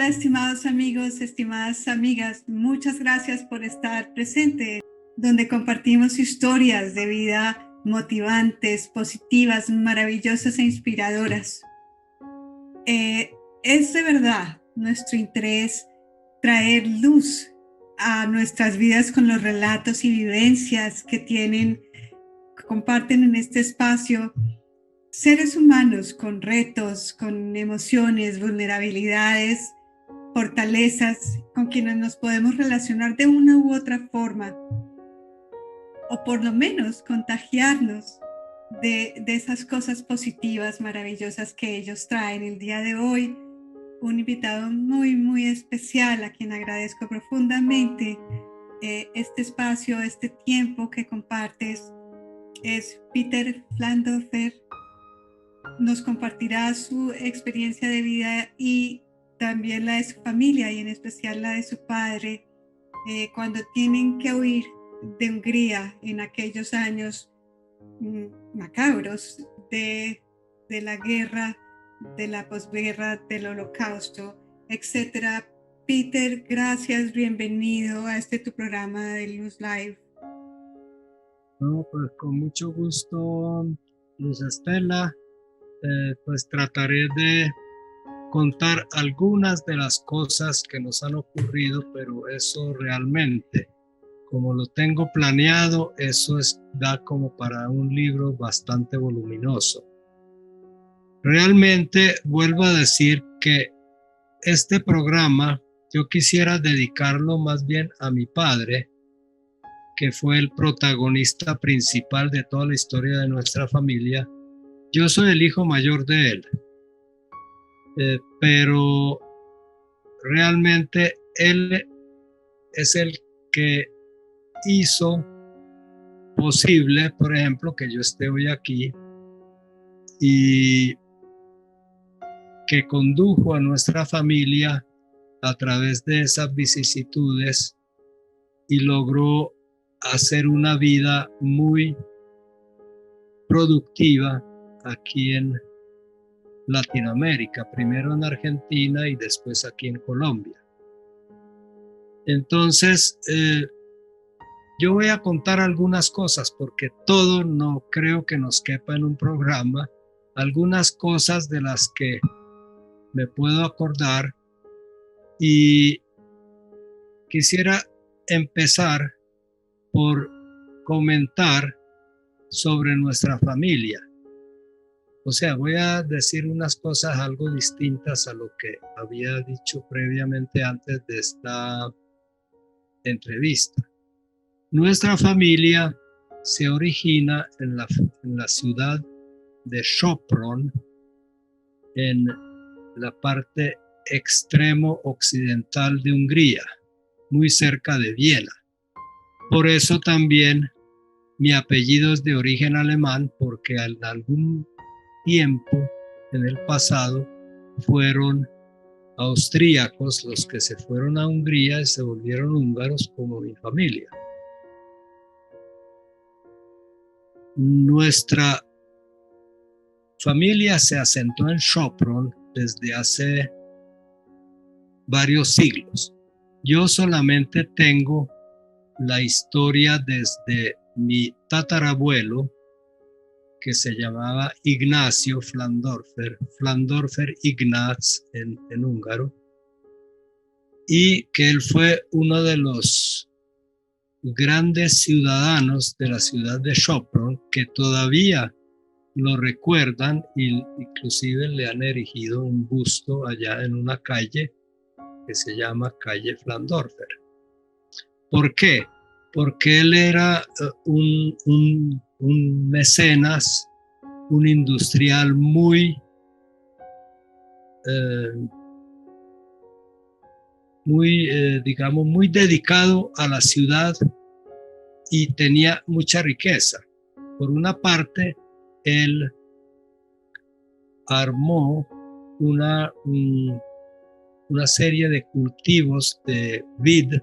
Hola, estimados amigos, estimadas amigas, muchas gracias por estar presente, donde compartimos historias de vida motivantes, positivas, maravillosas e inspiradoras. Es de verdad nuestro interés traer luz a nuestras vidas con los relatos y vivencias que comparten en este espacio seres humanos con retos, con emociones, vulnerabilidades, fortalezas, con quienes nos podemos relacionar de una u otra forma, o por lo menos contagiarnos de esas cosas positivas, maravillosas que ellos traen. El día de hoy, un invitado muy, muy especial a quien agradezco profundamente este espacio, este tiempo que compartes, es Peter Flandorfer. Nos compartirá su experiencia de vida y también la de su familia, y en especial la de su padre, cuando tienen que huir de Hungría en aquellos años macabros de la guerra, de la posguerra, del holocausto, etcétera. Peter, gracias, bienvenido a tu programa de Luz Live. No, pues con mucho gusto, Luz Estela. Pues trataré de contar algunas de las cosas que nos han ocurrido, pero eso realmente, como lo tengo planeado, da como para un libro bastante voluminoso. Realmente vuelvo a decir que este programa yo quisiera dedicarlo más bien a mi padre, que fue el protagonista principal de toda la historia de nuestra familia. Yo soy el hijo mayor de él, pero realmente él es el que hizo posible, por ejemplo, que yo esté hoy aquí y que condujo a nuestra familia a través de esas vicisitudes y logró hacer una vida muy productiva aquí en Latinoamérica, primero en Argentina y después aquí en Colombia. Entonces, yo voy a contar algunas cosas porque todo no creo que nos quepa en un programa, algunas cosas de las que me puedo acordar, y quisiera empezar por comentar sobre nuestra familia. O sea, voy a decir unas cosas algo distintas a lo que había dicho previamente antes de esta entrevista. Nuestra familia se origina en la ciudad de Sopron, en la parte extremo occidental de Hungría, muy cerca de Viena. Por eso también mi apellido es de origen alemán, porque en algún tiempo en el pasado fueron austríacos los que se fueron a Hungría y se volvieron húngaros, como mi familia. Nuestra familia se asentó en Sopron desde hace varios siglos. Yo solamente tengo la historia desde mi tatarabuelo, que se llamaba Ignacio Flandorfer, Flandorfer Ignaz en húngaro, y que él fue uno de los grandes ciudadanos de la ciudad de Sopron, que todavía lo recuerdan y inclusive le han erigido un busto allá en una calle que se llama calle Flandorfer. ¿Por qué? Porque él era un mecenas, un industrial muy dedicado a la ciudad y tenía mucha riqueza. Por una parte, él armó una serie de cultivos de vid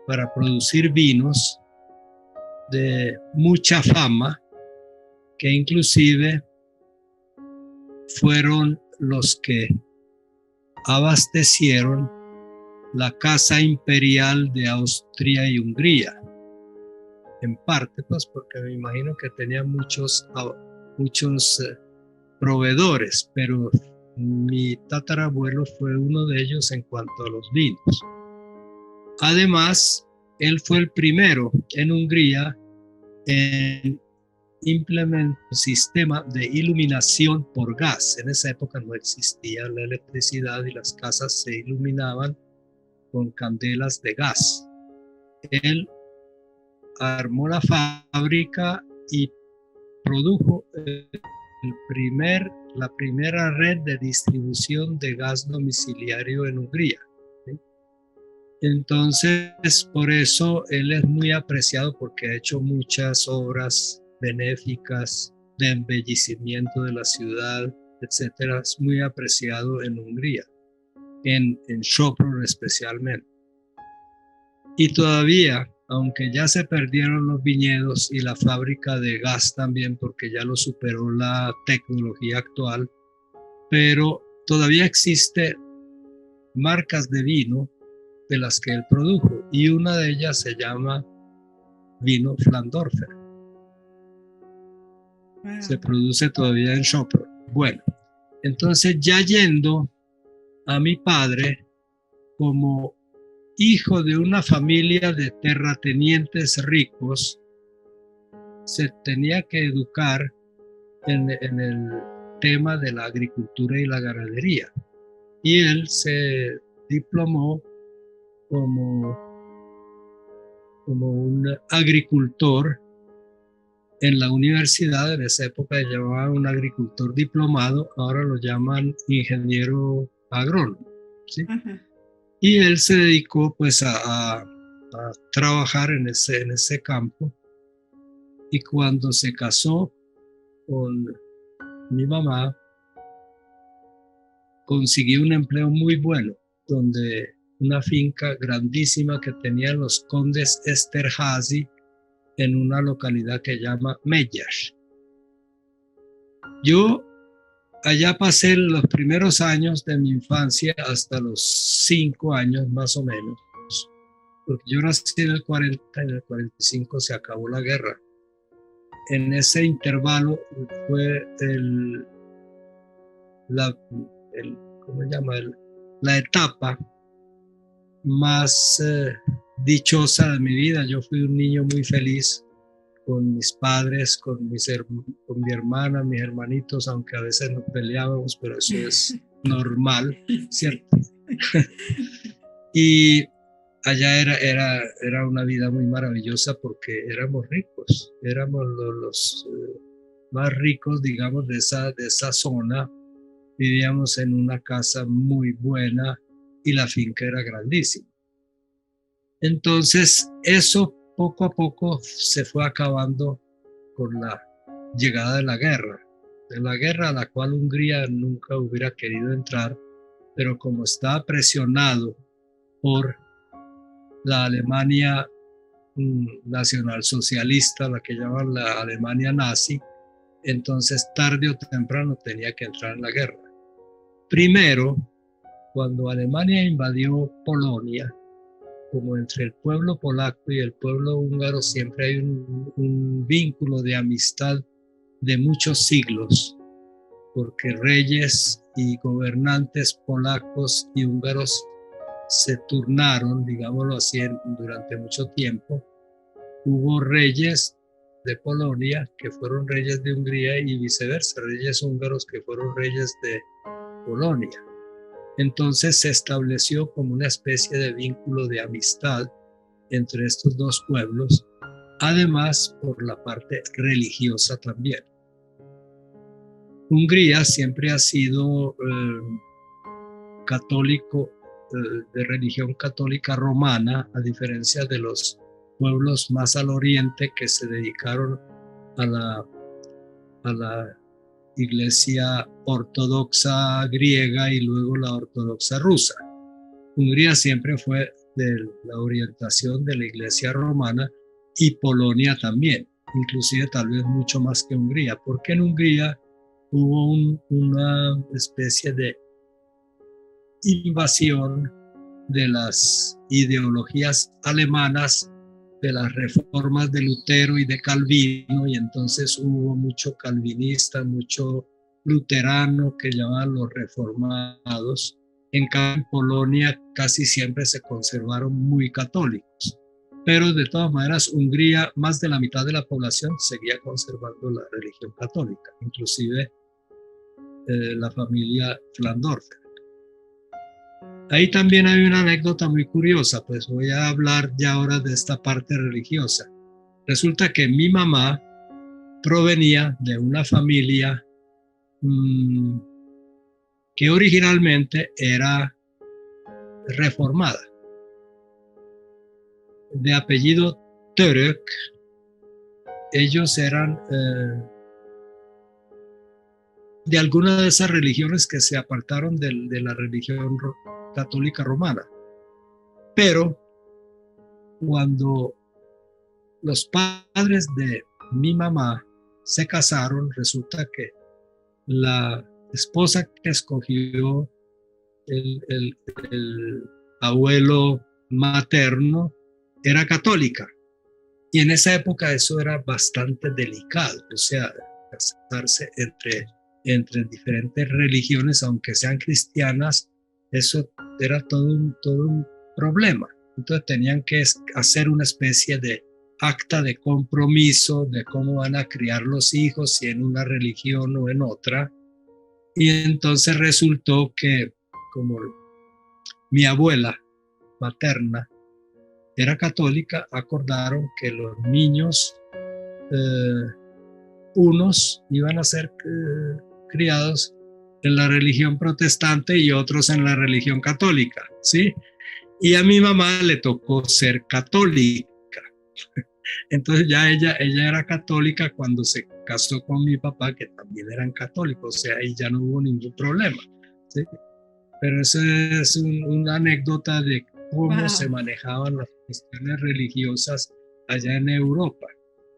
para producir vinos de mucha fama, que inclusive fueron los que abastecieron la casa imperial de Austria y Hungría. En parte, pues, porque me imagino que tenía muchos proveedores, pero mi tatarabuelo fue uno de ellos en cuanto a los vinos. Además, él fue el primero en Hungría en implementar un sistema de iluminación por gas. En esa época no existía la electricidad y las casas se iluminaban con candelas de gas. Él armó la fábrica y produjo la primera red de distribución de gas domiciliario en Hungría. ¿Sí? Entonces, por eso él es muy apreciado porque ha hecho muchas obras benéficas de embellecimiento de la ciudad, etcétera. Es muy apreciado en Hungría, en Sopron especialmente. Y todavía, aunque ya se perdieron los viñedos y la fábrica de gas también, porque ya lo superó la tecnología actual, pero todavía existen marcas de vino de las que él produjo, y una de ellas se llama vino Flandorfer. Wow. Se produce todavía en Sopron. Bueno, entonces ya yendo a mi padre, como hijo de una familia de terratenientes ricos, se tenía que educar en el tema de la agricultura y la ganadería. Y él se diplomó como un agricultor en la universidad. En esa época llamaban un agricultor diplomado, ahora lo llaman ingeniero agrónomo, ¿sí? Uh-huh. Y él se dedicó pues a trabajar en ese campo, y cuando se casó con mi mamá consiguió un empleo muy bueno, donde una finca grandísima que tenían los condes Esterházy en una localidad que llama Megyes. Yo allá pasé los primeros años de mi infancia hasta los 5 años más o menos, porque yo nací en el 40, en el 45 se acabó la guerra. En ese intervalo fue la etapa más dichosa de mi vida. Yo fui un niño muy feliz con mis padres, con mi hermana, mis hermanitos, aunque a veces nos peleábamos, pero eso es normal, ¿cierto? Y allá era una vida muy maravillosa porque éramos ricos, éramos los más ricos, digamos, de esa zona. Vivíamos en una casa muy buena y la finca era grandísima. Entonces, eso poco a poco se fue acabando con la llegada de la guerra a la cual Hungría nunca hubiera querido entrar, pero como estaba presionado por la Alemania nacionalsocialista, la que llaman la Alemania nazi, entonces tarde o temprano tenía que entrar en la guerra. Primero, cuando Alemania invadió Polonia, como entre el pueblo polaco y el pueblo húngaro siempre hay un vínculo de amistad de muchos siglos, porque reyes y gobernantes polacos y húngaros se turnaron, digámoslo así, durante mucho tiempo. Hubo reyes de Polonia que fueron reyes de Hungría y viceversa, reyes húngaros que fueron reyes de Polonia. Entonces se estableció como una especie de vínculo de amistad entre estos dos pueblos, además por la parte religiosa también. Hungría siempre ha sido católico, de religión católica romana, a diferencia de los pueblos más al oriente que se dedicaron a la iglesia ortodoxa griega y luego la ortodoxa rusa. Hungría siempre fue de la orientación de la iglesia romana y Polonia también, inclusive tal vez mucho más que Hungría, porque en Hungría hubo una especie de invasión de las ideologías alemanas, de las reformas de Lutero y de Calvino, y entonces hubo mucho calvinista, mucho luterano que llamaban los reformados. En cambio, en Polonia casi siempre se conservaron muy católicos, pero de todas maneras Hungría, más de la mitad de la población seguía conservando la religión católica, inclusive la familia Flandorfer. Ahí también hay una anécdota muy curiosa, pues voy a hablar ya ahora de esta parte religiosa. Resulta que mi mamá provenía de una familia que originalmente era reformada, de apellido Török. Ellos eran de alguna de esas religiones que se apartaron de la religión católica romana. Pero cuando los padres de mi mamá se casaron, resulta que la esposa que escogió el abuelo materno era católica. Y en esa época eso era bastante delicado, o sea, casarse entre diferentes religiones, aunque sean cristianas, eso era todo un problema. Entonces tenían que hacer una especie de acta de compromiso de cómo van a criar los hijos, si en una religión o en otra. Y entonces resultó que como mi abuela materna era católica, acordaron que los niños, unos iban a ser criados en la religión protestante y otros en la religión católica, ¿sí? Y a mi mamá le tocó ser católica. Entonces ya ella era católica cuando se casó con mi papá, que también eran católicos, o sea, ahí ya no hubo ningún problema, ¿sí? Pero eso es una anécdota de cómo se manejaban las cuestiones religiosas allá en Europa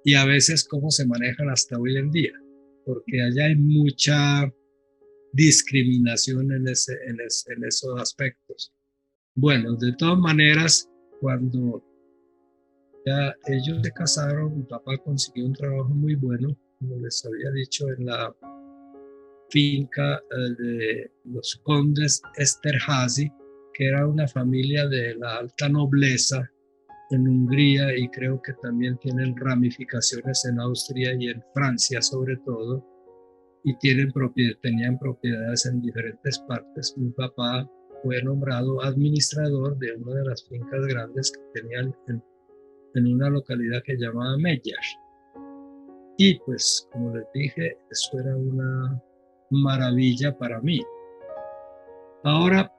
y a veces cómo se manejan hasta hoy en día, porque allá hay mucha discriminación en esos aspectos. Bueno, de todas maneras, cuando ya ellos se casaron, mi papá consiguió un trabajo muy bueno, como les había dicho, en la finca de los condes Esterházy, que era una familia de la alta nobleza en Hungría y creo que también tienen ramificaciones en Austria y en Francia sobre todo, y tenían propiedades en diferentes partes. Mi papá fue nombrado administrador de una de las fincas grandes que tenían en una localidad que llamaba Megyes. Y pues, como les dije, eso era una maravilla para mí. Ahora,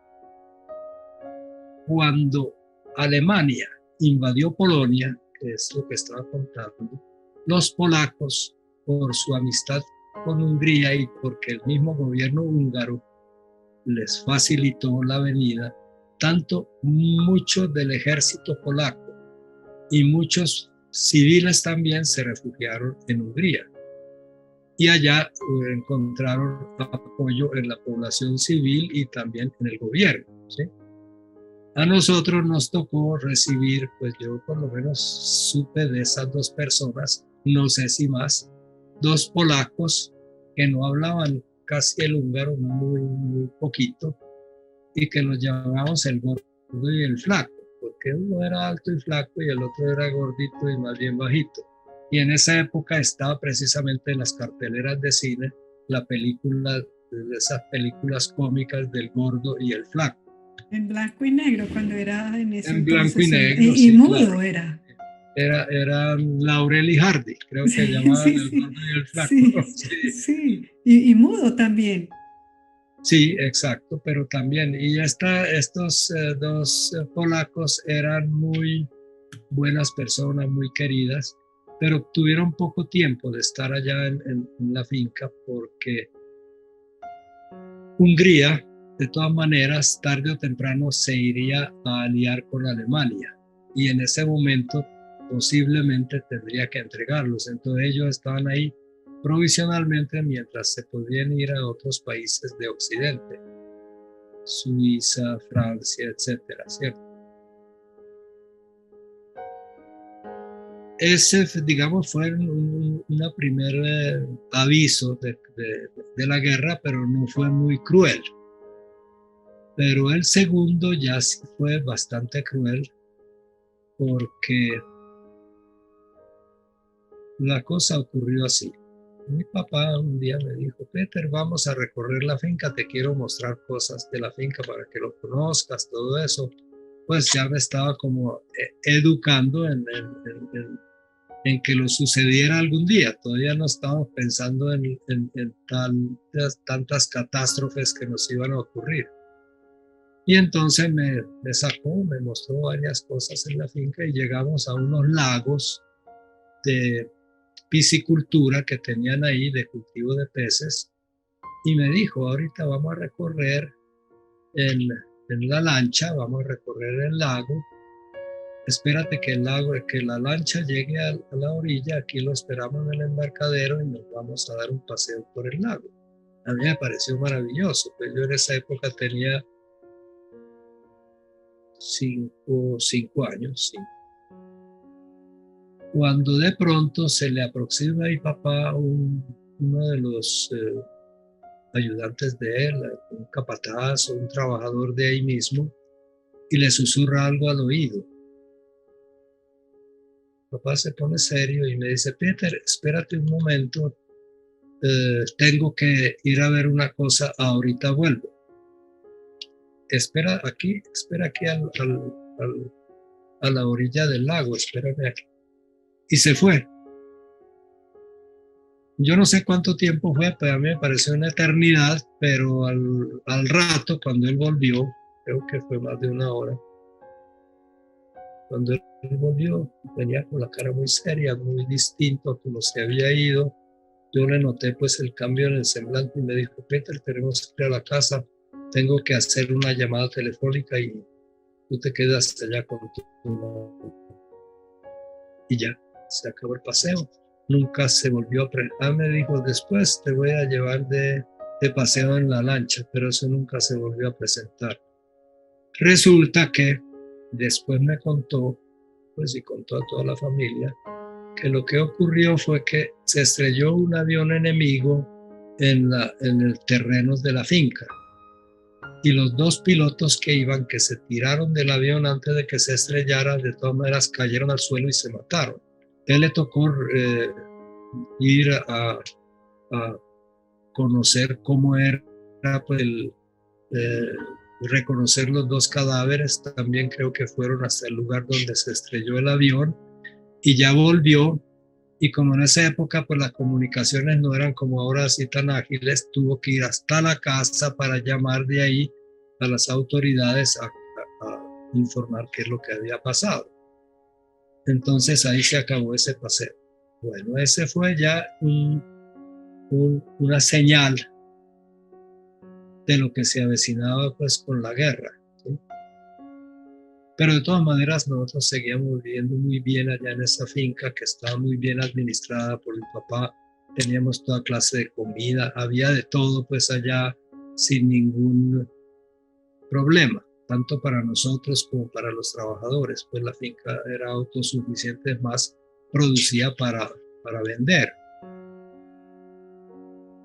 cuando Alemania invadió Polonia, que es lo que estaba contando, los polacos, por su amistad con Hungría y porque el mismo gobierno húngaro les facilitó la venida, tanto muchos del ejército polaco y muchos civiles también se refugiaron en Hungría. Y allá encontraron apoyo en la población civil y también en el gobierno, ¿sí? A nosotros nos tocó recibir, pues yo por lo menos supe de esas dos personas, no sé si más, dos polacos que no hablaban casi el húngaro, muy poquito, y que nos llamábamos el gordo y el flaco, porque uno era alto y flaco y el otro era gordito y más bien bajito. Y en esa época estaba precisamente en las carteleras de cine la película, de esas películas cómicas del gordo y el flaco. En blanco y negro, cuando era en ese En entonces. blanco y negro, Y sí, mudo claro. era. Era Laurel y Hardy, creo que llamaban el gordo y el flaco. Sí. Y mudo también. Sí, exacto, pero también, y estos dos polacos eran muy buenas personas, muy queridas, pero tuvieron poco tiempo de estar allá en la finca porque Hungría, de todas maneras, tarde o temprano se iría a aliar con Alemania y en ese momento posiblemente tendría que entregarlos. Entonces ellos estaban ahí provisionalmente mientras se podían ir a otros países de Occidente. Suiza, Francia, etcétera, ¿cierto? Ese, digamos, fue una primer aviso de la guerra, pero no fue muy cruel. Pero el segundo ya sí fue bastante cruel, porque la cosa ocurrió así. Mi papá un día me dijo: Peter, vamos a recorrer la finca, te quiero mostrar cosas de la finca para que lo conozcas, todo eso. Pues ya me estaba como educando en que lo sucediera algún día. Todavía no estábamos pensando en tantas catástrofes que nos iban a ocurrir. Y entonces me sacó, me mostró varias cosas en la finca y llegamos a unos lagos de piscicultura que tenían ahí, de cultivo de peces, y me dijo: ahorita vamos a recorrer en la lancha, vamos a recorrer el lago. Espérate que la lancha llegue a la orilla, aquí lo esperamos en el embarcadero y nos vamos a dar un paseo por el lago. A mí me pareció maravilloso, pues yo en esa época tenía 5 años, sí. Cuando de pronto se le aproxima a mi papá uno de los ayudantes de él, un capataz o un trabajador de ahí mismo, y le susurra algo al oído. Papá se pone serio y me dice: Peter, espérate un momento, tengo que ir a ver una cosa, ahorita vuelvo. Espera aquí a la orilla del lago, espérame aquí. Y se fue. Yo no sé cuánto tiempo fue, pero a mí me pareció una eternidad, pero al rato, cuando él volvió, creo que fue más de una hora, cuando él volvió, venía con la cara muy seria, muy distinto a como se había ido. Yo le noté pues el cambio en el semblante y me dijo: Peter, tenemos que ir a la casa, tengo que hacer una llamada telefónica y tú te quedas allá con tu mamá. Y ya, se acabó el paseo. Nunca se volvió a presentar. Me dijo: después te voy a llevar de paseo en la lancha, pero eso nunca se volvió a presentar. Resulta que después me contó, pues, y contó a toda la familia, que lo que ocurrió fue que se estrelló un avión enemigo en el terreno de la finca. Y los dos pilotos que iban, que se tiraron del avión antes de que se estrellara, de todas maneras cayeron al suelo y se mataron. Él le tocó ir a conocer cómo era, pues, reconocer los dos cadáveres. También creo que fueron hasta el lugar donde se estrelló el avión y ya volvió. Y como en esa época pues las comunicaciones no eran como ahora así tan ágiles, tuvo que ir hasta la casa para llamar de ahí a las autoridades a informar qué es lo que había pasado. Entonces ahí se acabó ese paseo. Bueno, ese fue ya una señal de lo que se avecinaba pues con la guerra, ¿sí? Pero de todas maneras nosotros seguíamos viviendo muy bien allá en esa finca que estaba muy bien administrada por mi papá. Teníamos toda clase de comida, había de todo pues allá sin ningún problema, tanto para nosotros como para los trabajadores, pues la finca era autosuficiente, es más, producía para vender.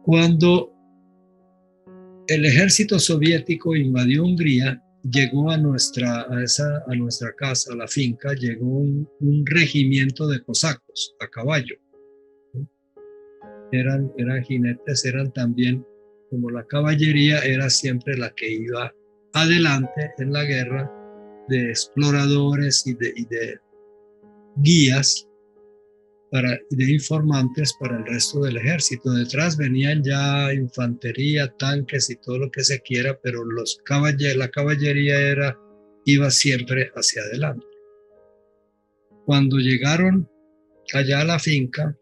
Cuando el ejército soviético invadió Hungría, llegó a nuestra casa, a la finca, llegó un regimiento de cosacos a caballo. Eran jinetes, eran también, como la caballería era siempre la que iba adelante en la guerra, de exploradores y de guías, de informantes para el resto del ejército. Detrás venían ya infantería, tanques y todo lo que se quiera, pero la caballería iba siempre hacia adelante. Cuando llegaron allá a la finca,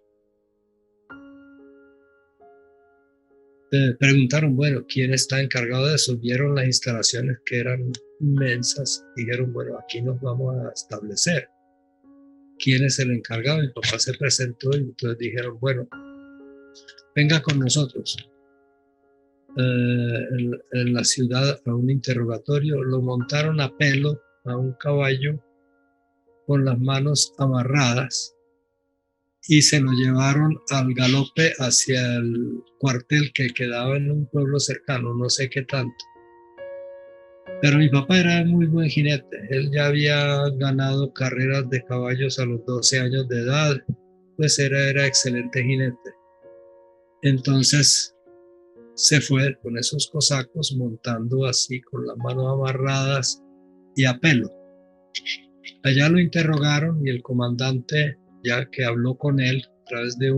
preguntaron: bueno, ¿quién está encargado de eso? Vieron las instalaciones que eran inmensas, dijeron: bueno, aquí nos vamos a establecer. ¿Quién es el encargado? Mi papá se presentó y entonces dijeron: bueno, venga con nosotros. en la ciudad a un interrogatorio, lo montaron a pelo a un caballo con las manos amarradas y se lo llevaron al galope hacia el cuartel que quedaba en un pueblo cercano, no sé qué tanto. Pero mi papá era muy buen jinete, él ya había ganado carreras de caballos a los 12 años de edad, pues era excelente jinete. Entonces se fue con esos cosacos montando así con las manos amarradas y a pelo. Allá lo interrogaron y el comandante, ya que habló con él a través de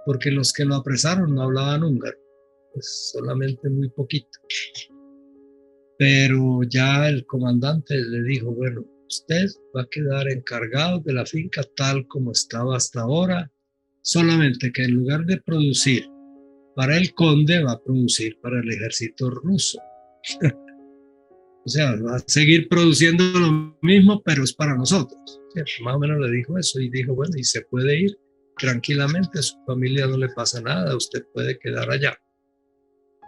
porque los que lo apresaron no hablaban húngaro, pues solamente muy poquito. Pero ya el comandante le dijo, bueno, usted va a quedar encargado de la finca tal como estaba hasta ahora, solamente que en lugar de producir para el conde, va a producir para el ejército ruso. O sea, va a seguir produciendo lo mismo, pero es para nosotros. ¿Cierto? Más o menos le dijo eso y dijo, bueno, y se puede ir tranquilamente, a su familia no le pasa nada, usted puede quedar allá.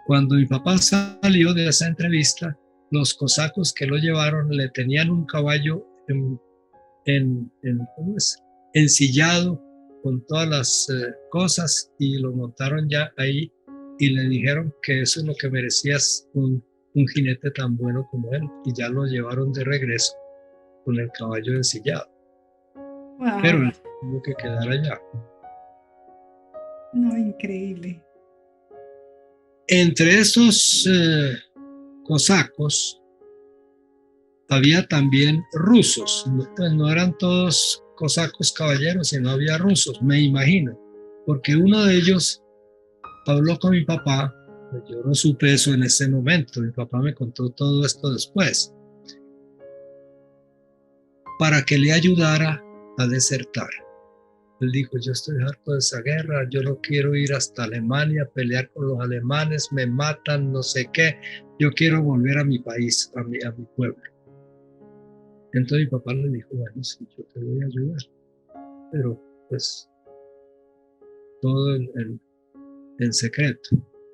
Cuando mi papá salió de esa entrevista, los cosacos que lo llevaron le tenían un caballo ¿cómo es? Ensillado con todas las cosas y lo montaron ya ahí y le dijeron que eso es lo que merecía un jinete tan bueno como él y ya lo llevaron de regreso con el caballo ensillado. Wow. Pero él tuvo que quedar allá. No, increíble. Entre esos cosacos había también rusos, pues no eran todos cosacos caballeros, sino había rusos, me imagino, porque uno de ellos habló con mi papá, yo no supe eso en ese momento, mi papá me contó todo esto después, para que le ayudara a desertar. Él dijo, yo estoy harto de esa guerra, yo no quiero ir hasta Alemania a pelear con los alemanes, me matan, no sé qué, yo quiero volver a mi país, a mi pueblo. Entonces mi papá le dijo, bueno, sí, yo te voy a ayudar, pero pues todo en secreto.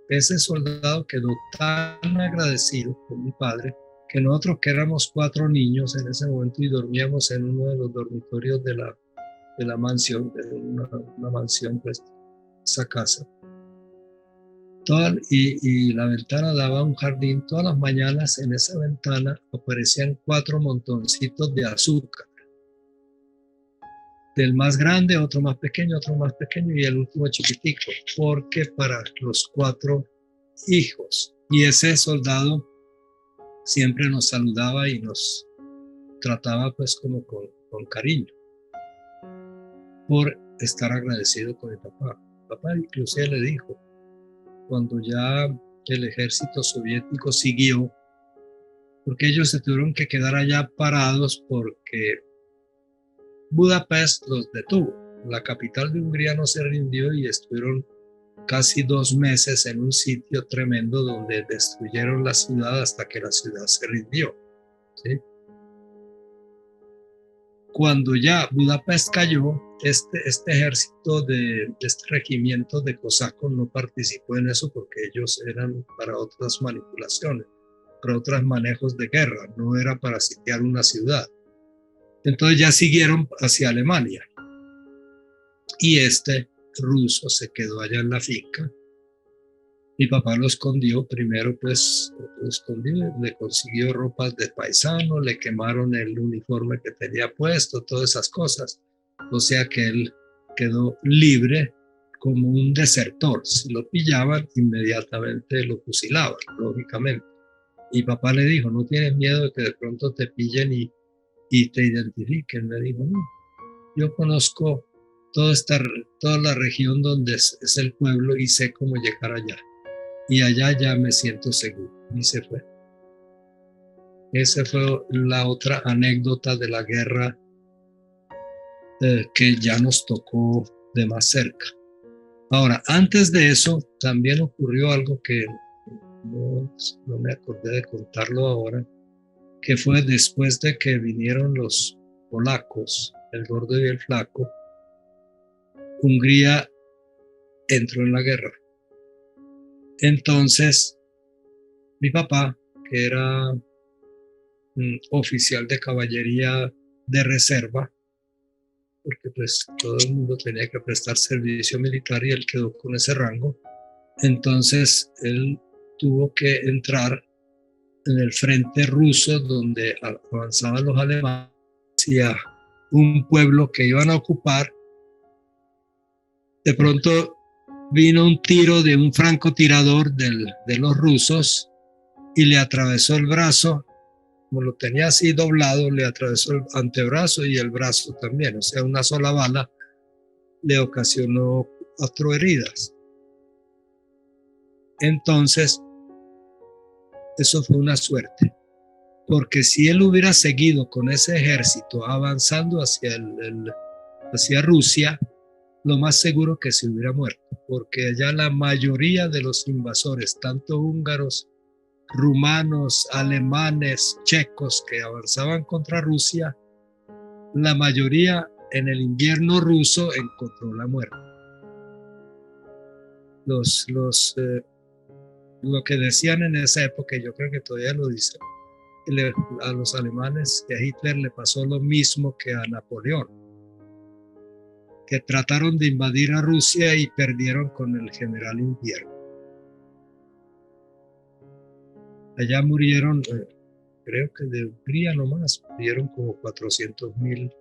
Ese soldado quedó tan agradecido con mi padre que nosotros, que éramos 4 niños en ese momento y dormíamos en uno de los dormitorios de la mansión, de una mansión, pues, esa casa. Y la ventana daba a un jardín. Todas las mañanas en esa ventana aparecían 4 montoncitos de azúcar. Del más grande, otro más pequeño y el último chiquitico, porque para los 4 hijos. Y ese soldado siempre nos saludaba y nos trataba pues como con cariño, por estar agradecido con el papá. Papá inclusive le dijo, cuando ya el ejército soviético siguió, porque ellos se tuvieron que quedar allá parados porque Budapest los detuvo. La capital de Hungría no se rindió y estuvieron casi 2 meses en un sitio tremendo donde destruyeron la ciudad hasta que la ciudad se rindió. ¿Sí? Cuando ya Budapest cayó, este ejército este regimiento de cosacos no participó en eso porque ellos eran para otras manipulaciones, para otros manejos de guerra, no era para sitiar una ciudad. Entonces ya siguieron hacia Alemania y este ruso se quedó allá en la finca. Mi papá lo escondió, primero pues lo escondió, le consiguió ropas de paisano, le quemaron el uniforme que tenía puesto, todas esas cosas. O sea que él quedó libre como un desertor. Si lo pillaban, inmediatamente lo fusilaban, lógicamente. Y papá le dijo, ¿no tienes miedo de que de pronto te pillen y te identifiquen? Me dijo, no, yo conozco toda la región donde es el pueblo y sé cómo llegar allá. Y allá ya me siento seguro. Y se fue. Esa fue la otra anécdota de la guerra que ya nos tocó de más cerca. Ahora, antes de eso, también ocurrió algo que no me acordé de contarlo ahora, que fue después de que vinieron los polacos, el gordo y el flaco, Hungría entró en la guerra. Entonces, mi papá, que era un oficial de caballería de reserva, porque pues todo el mundo tenía que prestar servicio militar y él quedó con ese rango. Entonces él tuvo que entrar en el frente ruso donde avanzaban los alemanes hacia un pueblo que iban a ocupar. De pronto vino un tiro de un francotirador de los rusos y le atravesó el brazo. Como lo tenía así doblado, le atravesó el antebrazo y el brazo también. O sea, una sola bala le ocasionó 4 heridas. Entonces, eso fue una suerte, porque si él hubiera seguido con ese ejército avanzando hacia Rusia, lo más seguro que se hubiera muerto, porque ya la mayoría de los invasores, tanto húngaros, rumanos, alemanes, checos que avanzaban contra Rusia, la mayoría en el invierno ruso encontró la muerte. Lo que decían en esa época, y yo creo que todavía lo dicen, a los alemanes y a Hitler le pasó lo mismo que a Napoleón, que trataron de invadir a Rusia y perdieron con el general invierno. Allá murieron, creo que de Hungría nomás, murieron como 400,000.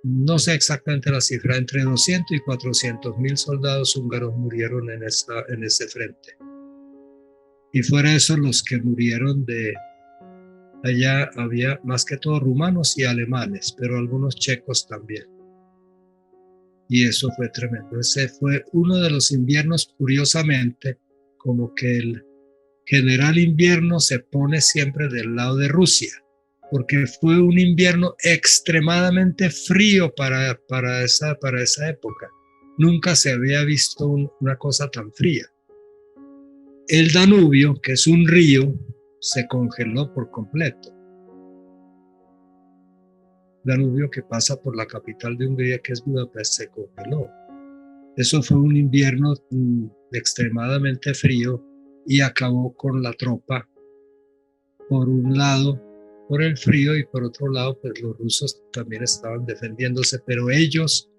No sé exactamente la cifra, entre 200 y 400,000 soldados húngaros murieron en ese frente. Y fuera de eso, los que murieron allá había más que todo rumanos y alemanes, pero algunos checos también. Y eso fue tremendo. Ese fue uno de los inviernos, curiosamente, como que el general invierno se pone siempre del lado de Rusia, porque fue un invierno extremadamente frío para esa época. Nunca se había visto una cosa tan fría. El Danubio, que es un río, se congeló por completo. Danubio, que pasa por la capital de Hungría, que es Budapest, se congeló. Eso fue un invierno extremadamente frío y acabó con la tropa, por un lado, por el frío, y por otro lado, pues los rusos también estaban defendiéndose, pero ellos,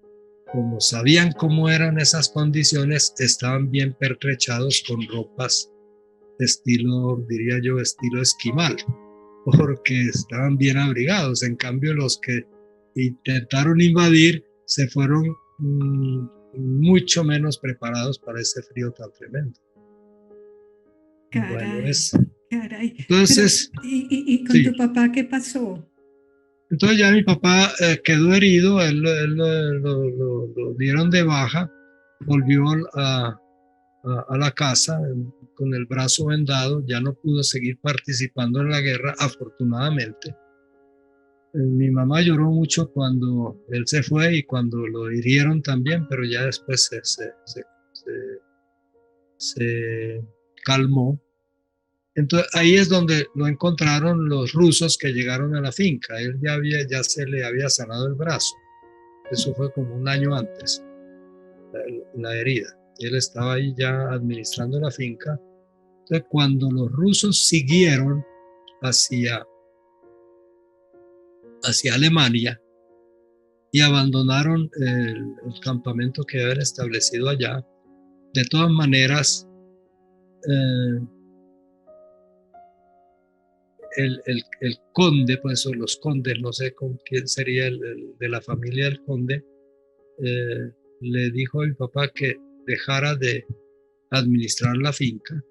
como sabían cómo eran esas condiciones, estaban bien pertrechados con ropas estilo, diría yo, estilo esquimal, porque estaban bien abrigados. En cambio, los que intentaron invadir se fueron mucho menos preparados para ese frío tan tremendo. Caray, bueno, caray. Entonces, pero, ¿y con sí. tu papá qué pasó? Entonces ya mi papá quedó herido, él lo dieron de baja, volvió a la casa con el brazo vendado, ya no pudo seguir participando en la guerra, afortunadamente. Mi mamá lloró mucho cuando él se fue y cuando lo hirieron también, pero ya después se calmó. Entonces ahí es donde lo encontraron los rusos que llegaron a la finca. Él ya se le había sanado el brazo. Eso fue como un año antes, la herida. Él estaba ahí ya administrando la finca. Entonces cuando los rusos siguieron hacia Alemania y abandonaron el campamento que habían establecido allá, de todas maneras, el conde, pues, o los condes, no sé con quién sería el de la familia del conde, le dijo a mi papá que dejara de administrar la finca.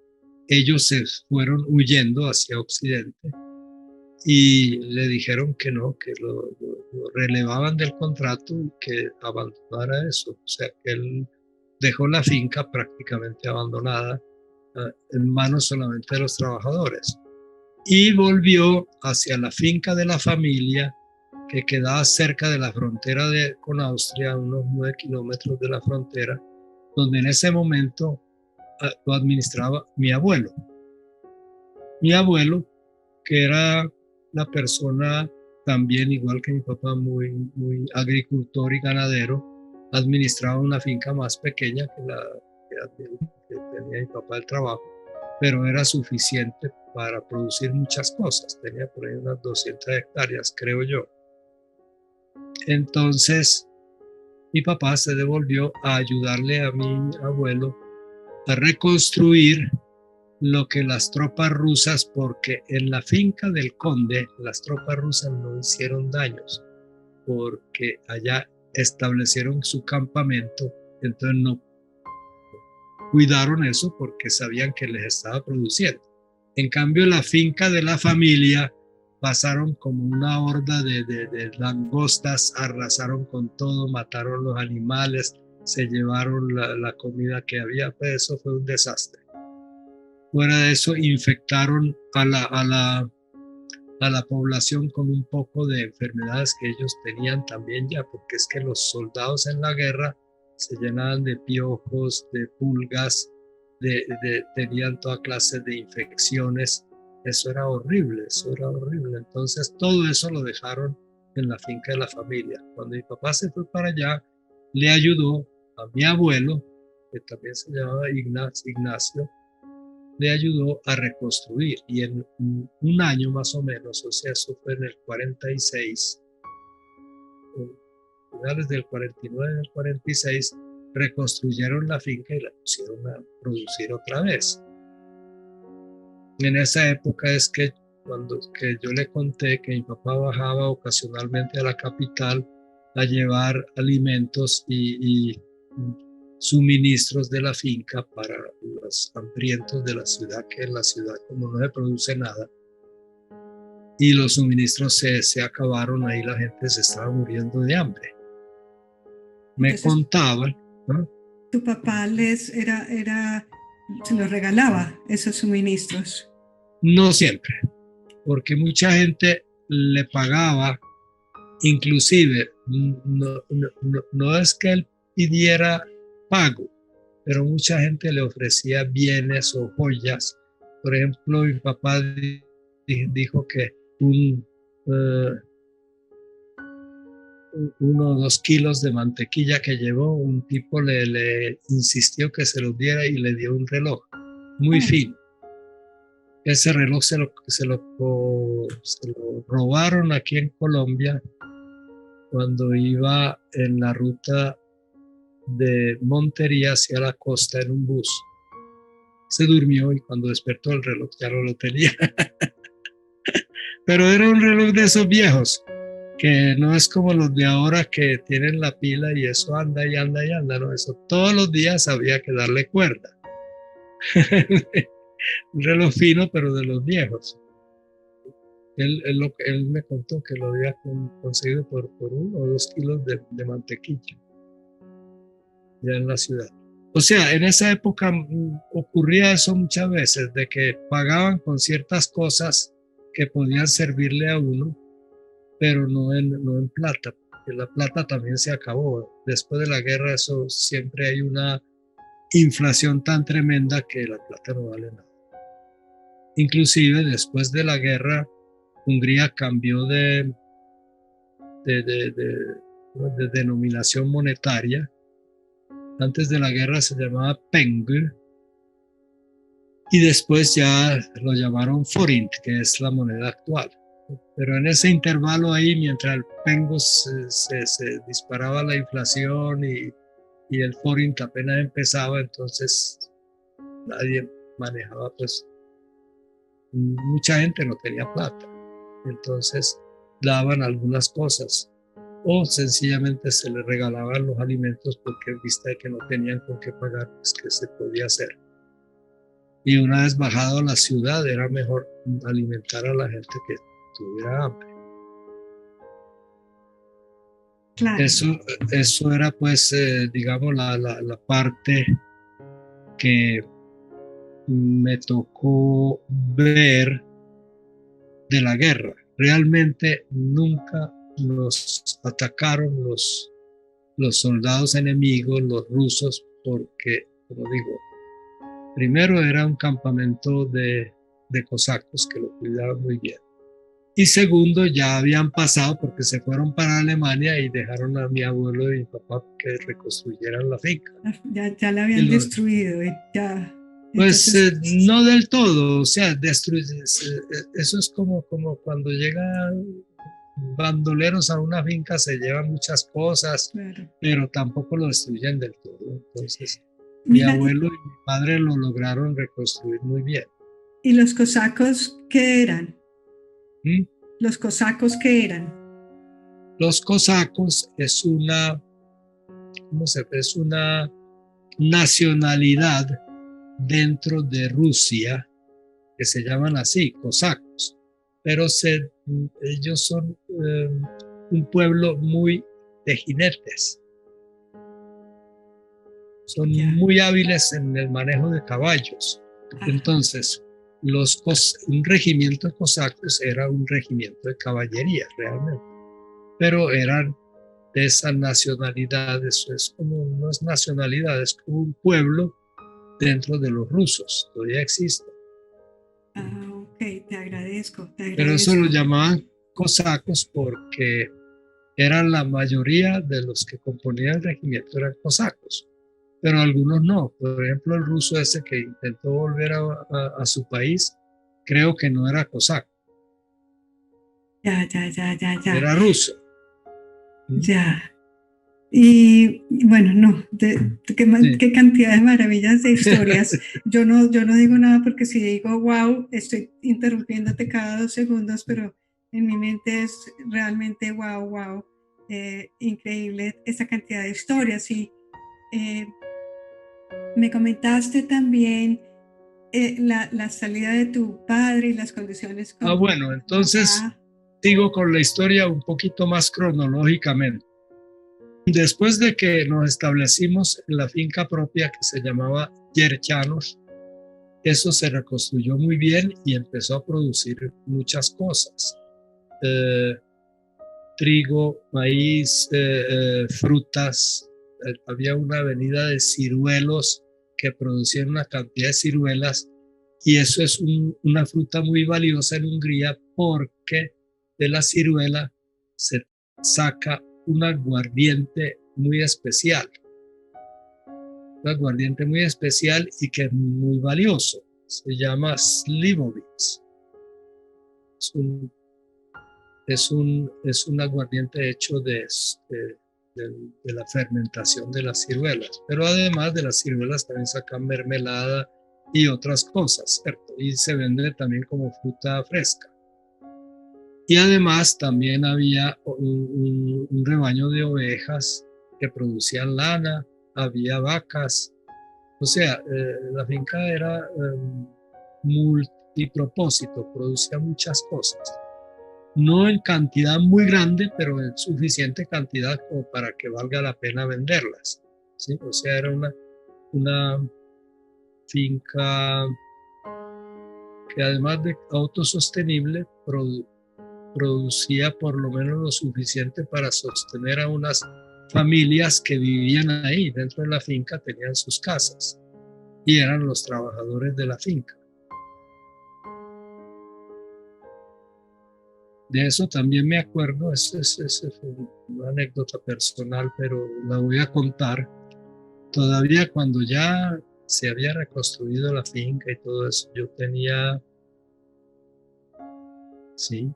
Ellos se fueron huyendo hacia Occidente y le dijeron que no, que lo relevaban del contrato y que abandonara eso. O sea, que él dejó la finca prácticamente abandonada, en manos solamente de los trabajadores. Y volvió hacia la finca de la familia, que quedaba cerca de la frontera con Austria, a unos 9 kilómetros de la frontera, donde en ese momento lo administraba mi abuelo. Mi abuelo, que era la persona también, igual que mi papá, muy agricultor y ganadero, administraba una finca más pequeña que que tenía mi papá el trabajo, pero era suficiente para producir muchas cosas. Tenía por ahí unas 200 hectáreas, creo yo. Entonces, mi papá se devolvió a ayudarle a mi abuelo a reconstruir lo que las tropas rusas, porque en la finca del conde las tropas rusas no hicieron daños, porque allá establecieron su campamento, entonces no cuidaron eso porque sabían que les estaba produciendo. En cambio, la finca de la familia pasaron como una horda de langostas, arrasaron con todo, mataron los animales, se llevaron la comida que había, pues eso fue un desastre. Fuera de eso, infectaron a la población con un poco de enfermedades que ellos tenían también ya, porque es que los soldados en la guerra se llenaban de piojos, de pulgas, tenían toda clase de infecciones. Eso era horrible, eso era horrible. Entonces todo eso lo dejaron en la finca de la familia. Cuando mi papá se fue para allá, le ayudó a mi abuelo, que también se llamaba Ignacio, le ayudó a reconstruir, y en un año más o menos, o sea, eso fue en el 46, finales del 49, en el 46, reconstruyeron la finca y la pusieron a producir otra vez. En esa época es que que yo le conté que mi papá bajaba ocasionalmente a la capital a llevar alimentos y suministros de la finca para los hambrientos de la ciudad, que en la ciudad como no se produce nada y los suministros se acabaron, ahí la gente se estaba muriendo de hambre. Me Entonces, contaban, ¿no? tu papá se los regalaba esos suministros. No siempre, porque mucha gente le pagaba, inclusive no es que él pidiera pago, pero mucha gente le ofrecía bienes o joyas. Por ejemplo, mi papá dijo que 1 o 2 kilos de mantequilla que llevó, un tipo le insistió que se los diera y le dio un reloj muy fino. Ese reloj se lo robaron aquí en Colombia cuando iba en la ruta de Montería hacia la costa en un bus. Se durmió y cuando despertó el reloj ya no lo tenía. Pero era un reloj de esos viejos, que no es como los de ahora que tienen la pila y eso anda y anda y anda, no, eso todos los días había que darle cuerda. Un reloj fino, pero de los viejos. Él me contó que lo había conseguido por 1 o 2 kilos de mantequilla ya en la ciudad. O sea, en esa época ocurría eso muchas veces, de que pagaban con ciertas cosas que podían servirle a uno, pero no en plata, porque la plata también se acabó. Después de la guerra eso siempre hay una inflación tan tremenda que la plata no vale nada. Inclusive después de la guerra, Hungría cambió de denominación monetaria. Antes de la guerra se llamaba pengő y después ya lo llamaron forint, que es la moneda actual. Pero en ese intervalo ahí, mientras el pengo se disparaba la inflación y el forint apenas empezaba, entonces nadie manejaba, pues mucha gente no tenía plata. Entonces daban algunas cosas o sencillamente se les regalaban los alimentos porque en vista de que no tenían con qué pagar, pues que se podía hacer. Y una vez bajado a la ciudad era mejor alimentar a la gente que tuviera hambre. Claro. Eso era pues digamos la parte que me tocó ver de la guerra. Realmente nunca nos atacaron los soldados enemigos, los rusos, porque, como digo, primero era un campamento de cosacos que lo cuidaban muy bien. Y segundo, ya habían pasado porque se fueron para Alemania y dejaron a mi abuelo y mi papá que reconstruyeran la finca. Ya la Y habían destruido, ya. pues Entonces, no del todo, o sea, eso es como cuando llegan bandoleros a una finca, se llevan muchas cosas, claro. pero tampoco lo destruyen del todo. Entonces, mi Mira, abuelo y mi padre lo lograron reconstruir muy bien. ¿y los cosacos qué eran? ¿Mm? ¿Los cosacos qué eran? Los cosacos es una, es una nacionalidad dentro de Rusia que se llaman así, cosacos, pero ellos son un pueblo muy de jinetes, son Ya. muy hábiles en el manejo de caballos. Entonces, un regimiento de cosacos era un regimiento de caballería realmente, pero eran de esa nacionalidad, eso es como, no es nacionalidad, es como un pueblo dentro de los rusos, todavía existe. Ok, te agradezco, te Pero eso agradezco. lo llamaban cosacos porque eran la mayoría de los que componían el regimiento eran cosacos, pero algunos no. Por ejemplo, el ruso ese que intentó volver a su país, creo que no era cosaco. Ya. Era ruso. Ya. Y bueno, no, Sí. qué cantidad de maravillas de historias. Yo no digo nada porque si digo wow, estoy interrumpiéndote cada 2 segundos, pero en mi mente es realmente wow, increíble esa cantidad de historias. Y me comentaste también la salida de tu padre y las condiciones con Bueno, entonces mamá. sigo con la historia un poquito más cronológicamente. Después de que nos establecimos en la finca propia que se llamaba Yerchanos, eso se reconstruyó muy bien y empezó a producir muchas cosas. Trigo, maíz, frutas. Había una avenida de ciruelos que producían una cantidad de ciruelas y eso es una fruta muy valiosa en Hungría porque de la ciruela se saca un aguardiente muy especial. Un aguardiente muy especial y que es muy valioso. Se llama Slivovitz. Es un aguardiente hecho de la fermentación de las ciruelas. Pero además de las ciruelas también sacan mermelada y otras cosas, ¿cierto? Y se vende también como fruta fresca. Y además también había un rebaño de ovejas que producían lana, había vacas. O sea, la finca era multipropósito, producía muchas cosas. No en cantidad muy grande, pero en suficiente cantidad como para que valga la pena venderlas, ¿sí? O sea, era una finca que además de autosostenible, producía por lo menos lo suficiente para sostener a unas familias que vivían ahí dentro de la finca, tenían sus casas y eran los trabajadores de la finca. De eso también me acuerdo, es una anécdota personal, pero la voy a contar. Todavía cuando ya se había reconstruido la finca y todo eso, yo tenía 5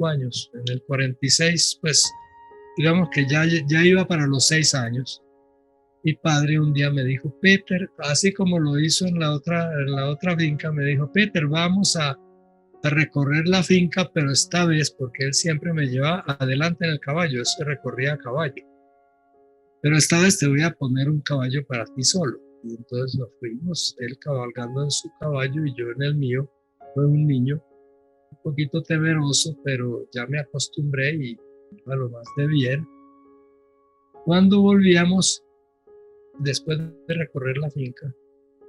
años. En el 46, pues digamos que ya iba para los 6 años. Mi padre un día me dijo, Peter, así como lo hizo en la otra finca, me dijo, Peter, vamos a recorrer la finca, pero esta vez, porque él siempre me lleva adelante en el caballo, él se recorría a caballo. Pero esta vez te voy a poner un caballo para ti solo. Y entonces nos fuimos, él cabalgando en su caballo y yo en el mío. Fue un niño un poquito temeroso, pero ya me acostumbré y iba lo más de bien. Cuando volvíamos, después de recorrer la finca,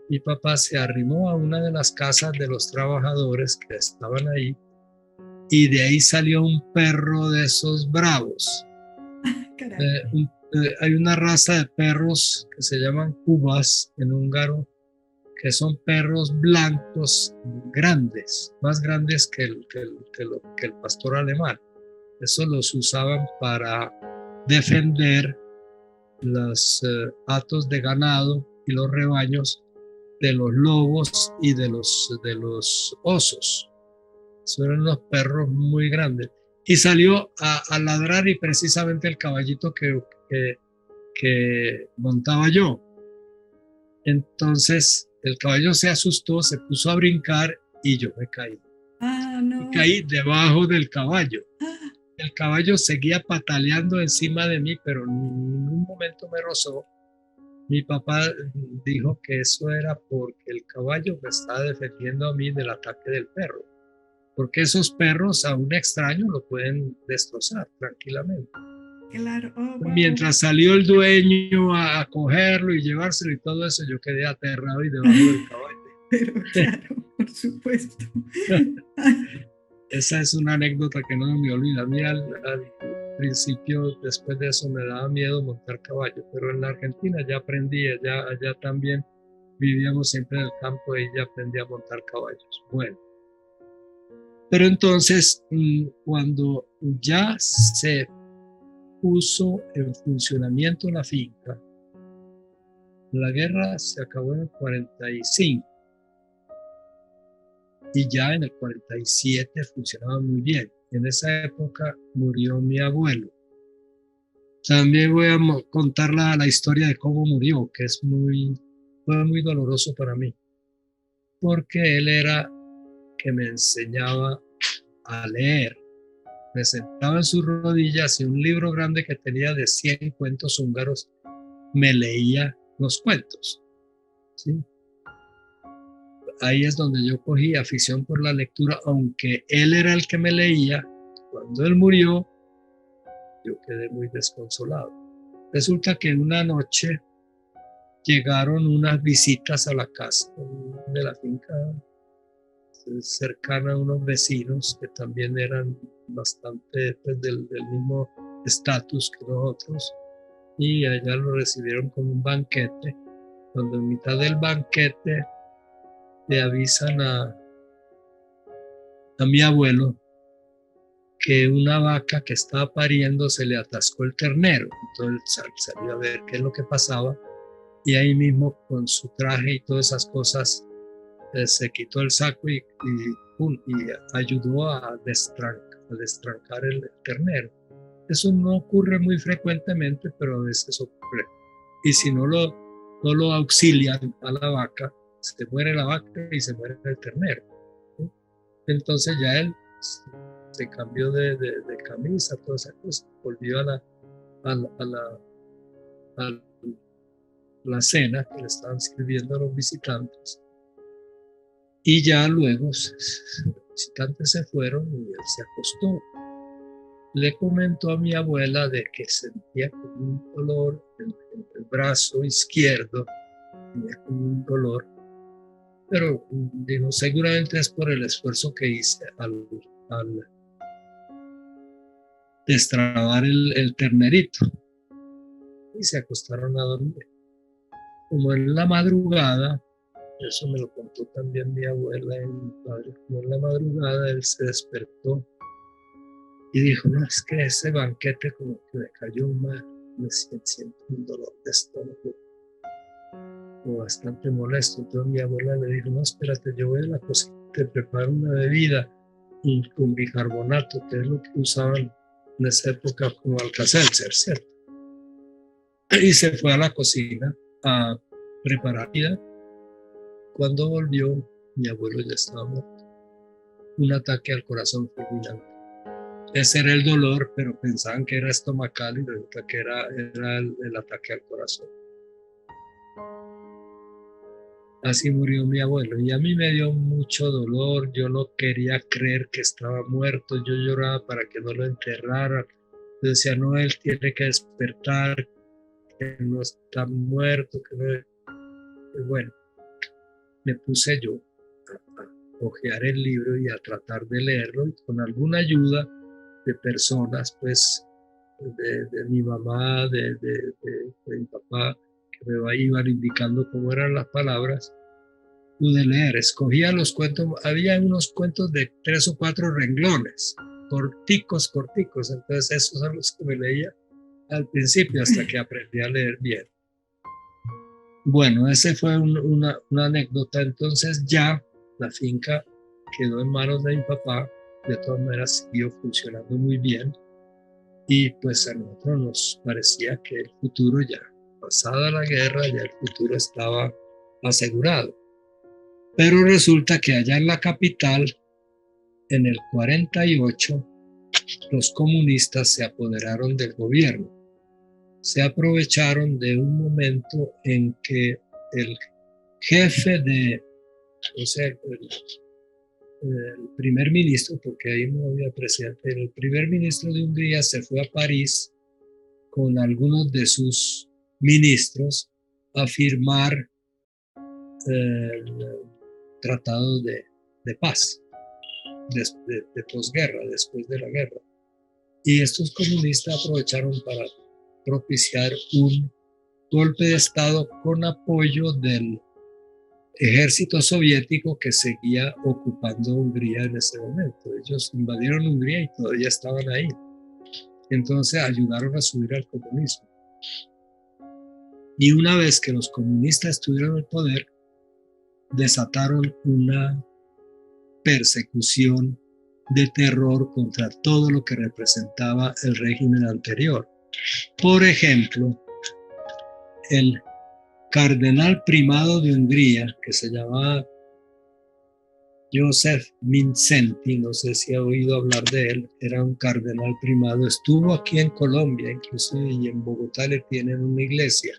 mi papá se arrimó a una de las casas de los trabajadores que estaban ahí y de ahí salió un perro de esos bravos. Hay una raza de perros que se llaman cubas en húngaro que son perros blancos grandes, más grandes que el pastor alemán. Eso los usaban para defender los hatos de ganado y los rebaños de los lobos y de los osos. Son unos perros muy grandes. Y salió a ladrar, y precisamente el caballito que montaba yo. Entonces el caballo se asustó, se puso a brincar y yo me caí. No. Y caí debajo del caballo. El caballo seguía pataleando encima de mí, pero en ningún momento me rozó. Mi papá dijo que eso era porque el caballo me estaba defendiendo a mí del ataque del perro. Porque esos perros a un extraño lo pueden destrozar tranquilamente. Claro. Oh, wow. Mientras salió el dueño a cogerlo y llevárselo y todo eso, yo quedé aterrado y debajo del caballo. Pero claro, por supuesto. Esa es una anécdota que no me olvida. A mí al principio, después de eso, me daba miedo montar caballo, pero en la Argentina ya aprendí, allá también vivíamos siempre en el campo y ya aprendí a montar caballos. Bueno, pero entonces cuando ya se puso en funcionamiento la finca, la guerra se acabó en el 45 y ya en el 47 funcionaba muy bien. En esa época murió mi abuelo. También voy a contar la historia de cómo murió, que fue muy doloroso para mí, porque él era que me enseñaba a leer. Me sentaba en sus rodillas y un libro grande que tenía de 100 cuentos húngaros, me leía los cuentos, ¿sí? Ahí es donde yo cogí afición por la lectura, aunque él era el que me leía. Cuando él murió, yo quedé muy desconsolado. Resulta que una noche llegaron unas visitas a la casa de la finca cercana a unos vecinos que también eran bastante pues, del mismo estatus que nosotros, y allá lo recibieron con un banquete, cuando en mitad del banquete le avisan a mi abuelo que una vaca que estaba pariendo se le atascó el ternero. Entonces salió a ver qué es lo que pasaba, y ahí mismo con su traje y todas esas cosas se quitó el saco y ayudó a destrancar el ternero. Eso no ocurre muy frecuentemente, pero a veces ocurre. Y si no lo auxilian a la vaca, se muere la vaca y se muere el ternero, ¿sí? Entonces ya él se cambió de camisa, todas esas cosas, volvió a la cena que le estaban sirviendo a los visitantes. Y ya luego los visitantes se fueron y él se acostó. Le comentó a mi abuela de que sentía como un dolor en el brazo izquierdo, tenía como un dolor, pero dijo, seguramente es por el esfuerzo que hice al destrabar el ternerito. Y se acostaron a dormir. Como en la madrugada, eso me lo contó también mi abuela y mi padre, como en la madrugada él se despertó y dijo, no, es que ese banquete como que me cayó mal, me siento un dolor de estómago o bastante molesto. Entonces mi abuela le dijo, no, espérate, yo voy a la cocina, te preparo una bebida con bicarbonato, que es lo que usaban en esa época como Alka-Seltzer, ¿cierto? Y se fue a la cocina a preparar vida. Cuando volvió, mi abuelo ya estaba muerto. Un ataque al corazón fulminante. Ese era el dolor, pero pensaban que era estomacal y resulta que era el ataque al corazón. Así murió mi abuelo y a mí me dio mucho dolor. Yo no quería creer que estaba muerto. Yo lloraba para que no lo enterraran. Yo decía, no, él tiene que despertar, que no está muerto, que no. Y bueno, me puse yo a hojear el libro y a tratar de leerlo, y con alguna ayuda de personas, pues, de mi mamá, de mi papá, que me iban indicando cómo eran las palabras. pude leer. Escogía los cuentos, había unos cuentos de 3 o 4 renglones, corticos, corticos. Entonces esos son los que me leía al principio hasta que aprendí a leer bien. Bueno, ese fue una anécdota. Entonces ya la finca quedó en manos de mi papá. De todas maneras siguió funcionando muy bien. Y pues a nosotros nos parecía que el futuro ya, pasada la guerra, ya el futuro estaba asegurado. Pero resulta que allá en la capital, en el 48, los comunistas se apoderaron del gobierno. Se aprovecharon de un momento en que el jefe de, o sea, el primer ministro, porque ahí no había presidente, el primer ministro de Hungría se fue a París con algunos de sus ministros a firmar el tratado de paz de posguerra, después de la guerra. Y estos comunistas aprovecharon para propiciar un golpe de Estado con apoyo del ejército soviético que seguía ocupando Hungría en ese momento. Ellos invadieron Hungría y todavía estaban ahí. Entonces ayudaron a subir al comunismo. Y una vez que los comunistas estuvieron en el poder, desataron una persecución de terror contra todo lo que representaba el régimen anterior. Por ejemplo, el cardenal primado de Hungría, que se llamaba József Mindszenty, no sé si ha oído hablar de él, era un cardenal primado, estuvo aquí en Colombia, inclusive, y en Bogotá le tienen una iglesia.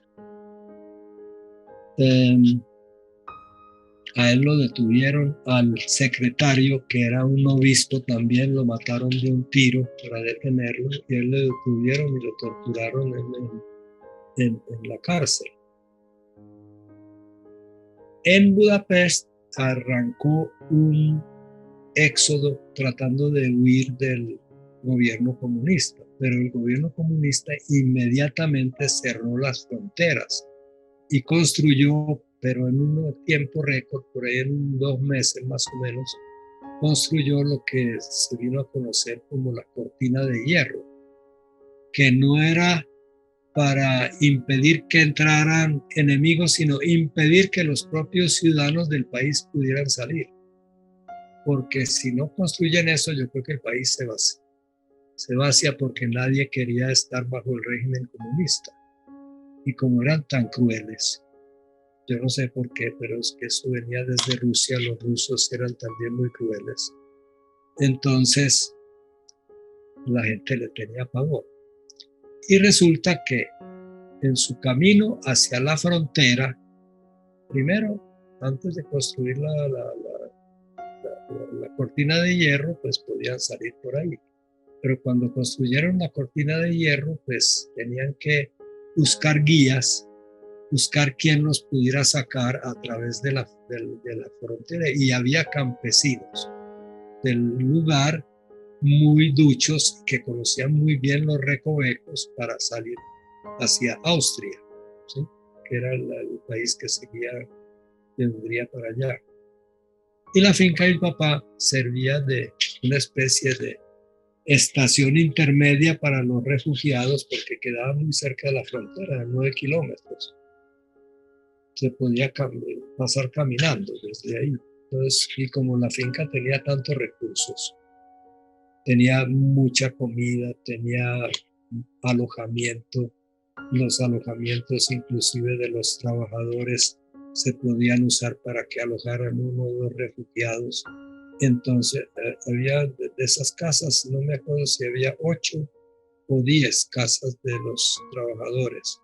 A él lo detuvieron, al secretario, que era un obispo, también lo mataron de un tiro para detenerlo, y él lo detuvieron y lo torturaron en la cárcel. En Budapest arrancó un éxodo tratando de huir del gobierno comunista, pero el gobierno comunista inmediatamente cerró las fronteras y construyó, pero en un tiempo récord, por ahí en 2 meses más o menos, construyó lo que se vino a conocer como la cortina de hierro, que no era para impedir que entraran enemigos, sino impedir que los propios ciudadanos del país pudieran salir. Porque si no construyen eso, yo creo que el país se vacía porque nadie quería estar bajo el régimen comunista. Y como eran tan crueles, yo no sé por qué, pero es que eso venía desde Rusia, los rusos eran también muy crueles. Entonces, la gente le tenía pavor. Y resulta que en su camino hacia la frontera, primero, antes de construir la cortina de hierro, pues podían salir por ahí. Pero cuando construyeron la cortina de hierro, pues tenían que buscar guías, buscar quién los pudiera sacar a través de la frontera. Y había campesinos del lugar muy duchos que conocían muy bien los recovecos para salir hacia Austria, ¿sí? Que era el país que seguía de Hungría para allá. Y la finca de mi papá servía de una especie de estación intermedia para los refugiados porque quedaba muy cerca de la frontera, a 9 kilómetros. Se podía pasar caminando desde ahí. Entonces, y como la finca tenía tantos recursos, tenía mucha comida, tenía alojamiento, los alojamientos inclusive de los trabajadores se podían usar para que alojaran 1 o 2 refugiados. Entonces había de esas casas, no me acuerdo si había 8 o 10 casas de los trabajadores.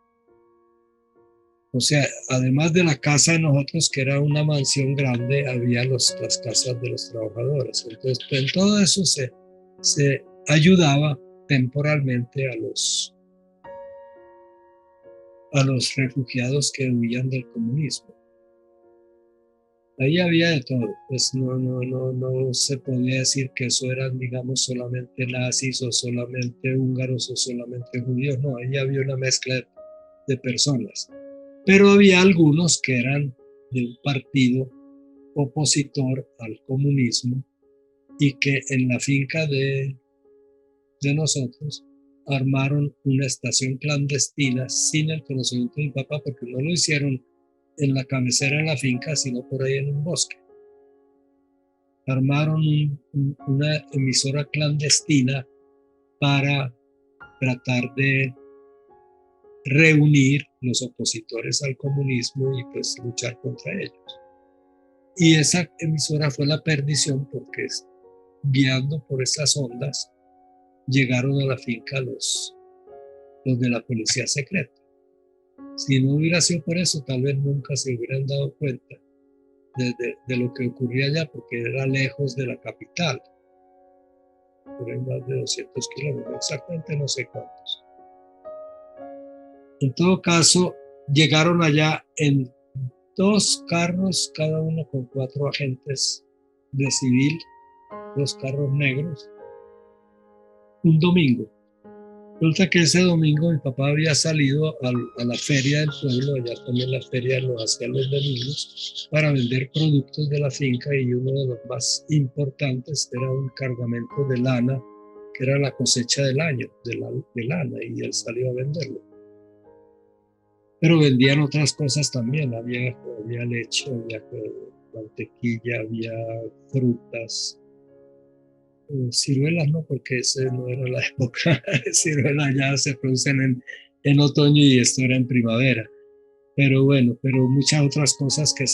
O sea, además de la casa de nosotros, que era una mansión grande, había las casas de los trabajadores. Entonces, en todo eso se ayudaba temporalmente a los refugiados que huían del comunismo. Ahí había de todo, pues no se podía decir que eso eran, digamos, solamente nazis o solamente húngaros o solamente judíos, no, ahí había una mezcla de personas. Pero había algunos que eran de un partido opositor al comunismo y que en la finca de nosotros armaron una estación clandestina sin el conocimiento de mi papá, porque no lo hicieron en la cabecera de la finca, sino por ahí en un bosque. Armaron una emisora clandestina para tratar de reunir los opositores al comunismo y pues luchar contra ellos. Y esa emisora fue la perdición porque guiando por esas ondas llegaron a la finca los de la policía secreta. Si no hubiera sido por eso, tal vez nunca se hubieran dado cuenta de lo que ocurría allá, porque era lejos de la capital, por ahí más de 200 kilómetros, exactamente no sé cuántos. En todo caso, llegaron allá en 2 carros, cada uno con 4 agentes de civil, 2 carros negros, un domingo. Resulta que ese domingo mi papá había salido a la feria del pueblo, allá también la feria lo hacían los domingos, para vender productos de la finca, y uno de los más importantes era un cargamento de lana, que era la cosecha del año, de lana, y él salió a venderlo. Pero vendían otras cosas también, había leche, había mantequilla, había frutas, ciruelas no, porque ese no era la época. Ciruelas ya se producen en otoño y esto era en primavera. Pero bueno, pero muchas otras cosas que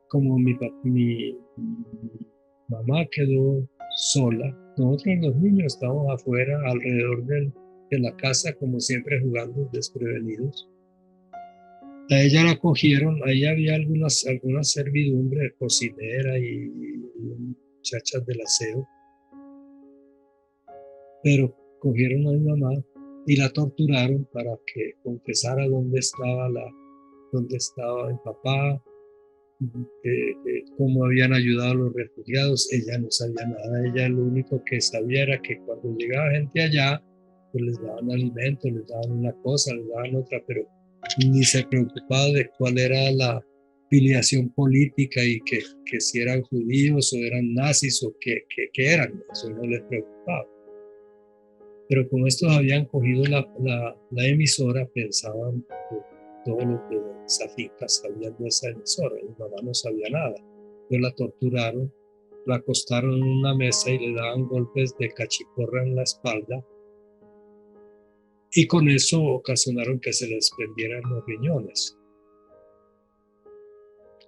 como mi mamá quedó sola. Nosotros los niños estábamos afuera alrededor de la casa, como siempre, jugando desprevenidos. A ella la cogieron, ahí había algunas servidumbre, cocinera y muchachas del aseo, pero cogieron a mi mamá y la torturaron para que confesara dónde estaba mi papá, cómo habían ayudado a los refugiados. Ella no sabía nada, ella lo único que sabía era que cuando llegaba gente allá, pues les daban alimento, les daban una cosa, les daban otra, pero ni se preocupaba de cuál era la filiación política y que si eran judíos o eran nazis o qué eran, eso no les preocupaba. Pero como estos habían cogido la emisora, pensaban que todos los de esa finca sabían de esa emisora, y mi mamá no sabía nada. Entonces la torturaron, la acostaron en una mesa y le daban golpes de cachiporra en la espalda, y con eso ocasionaron que se le desprendieran los riñones.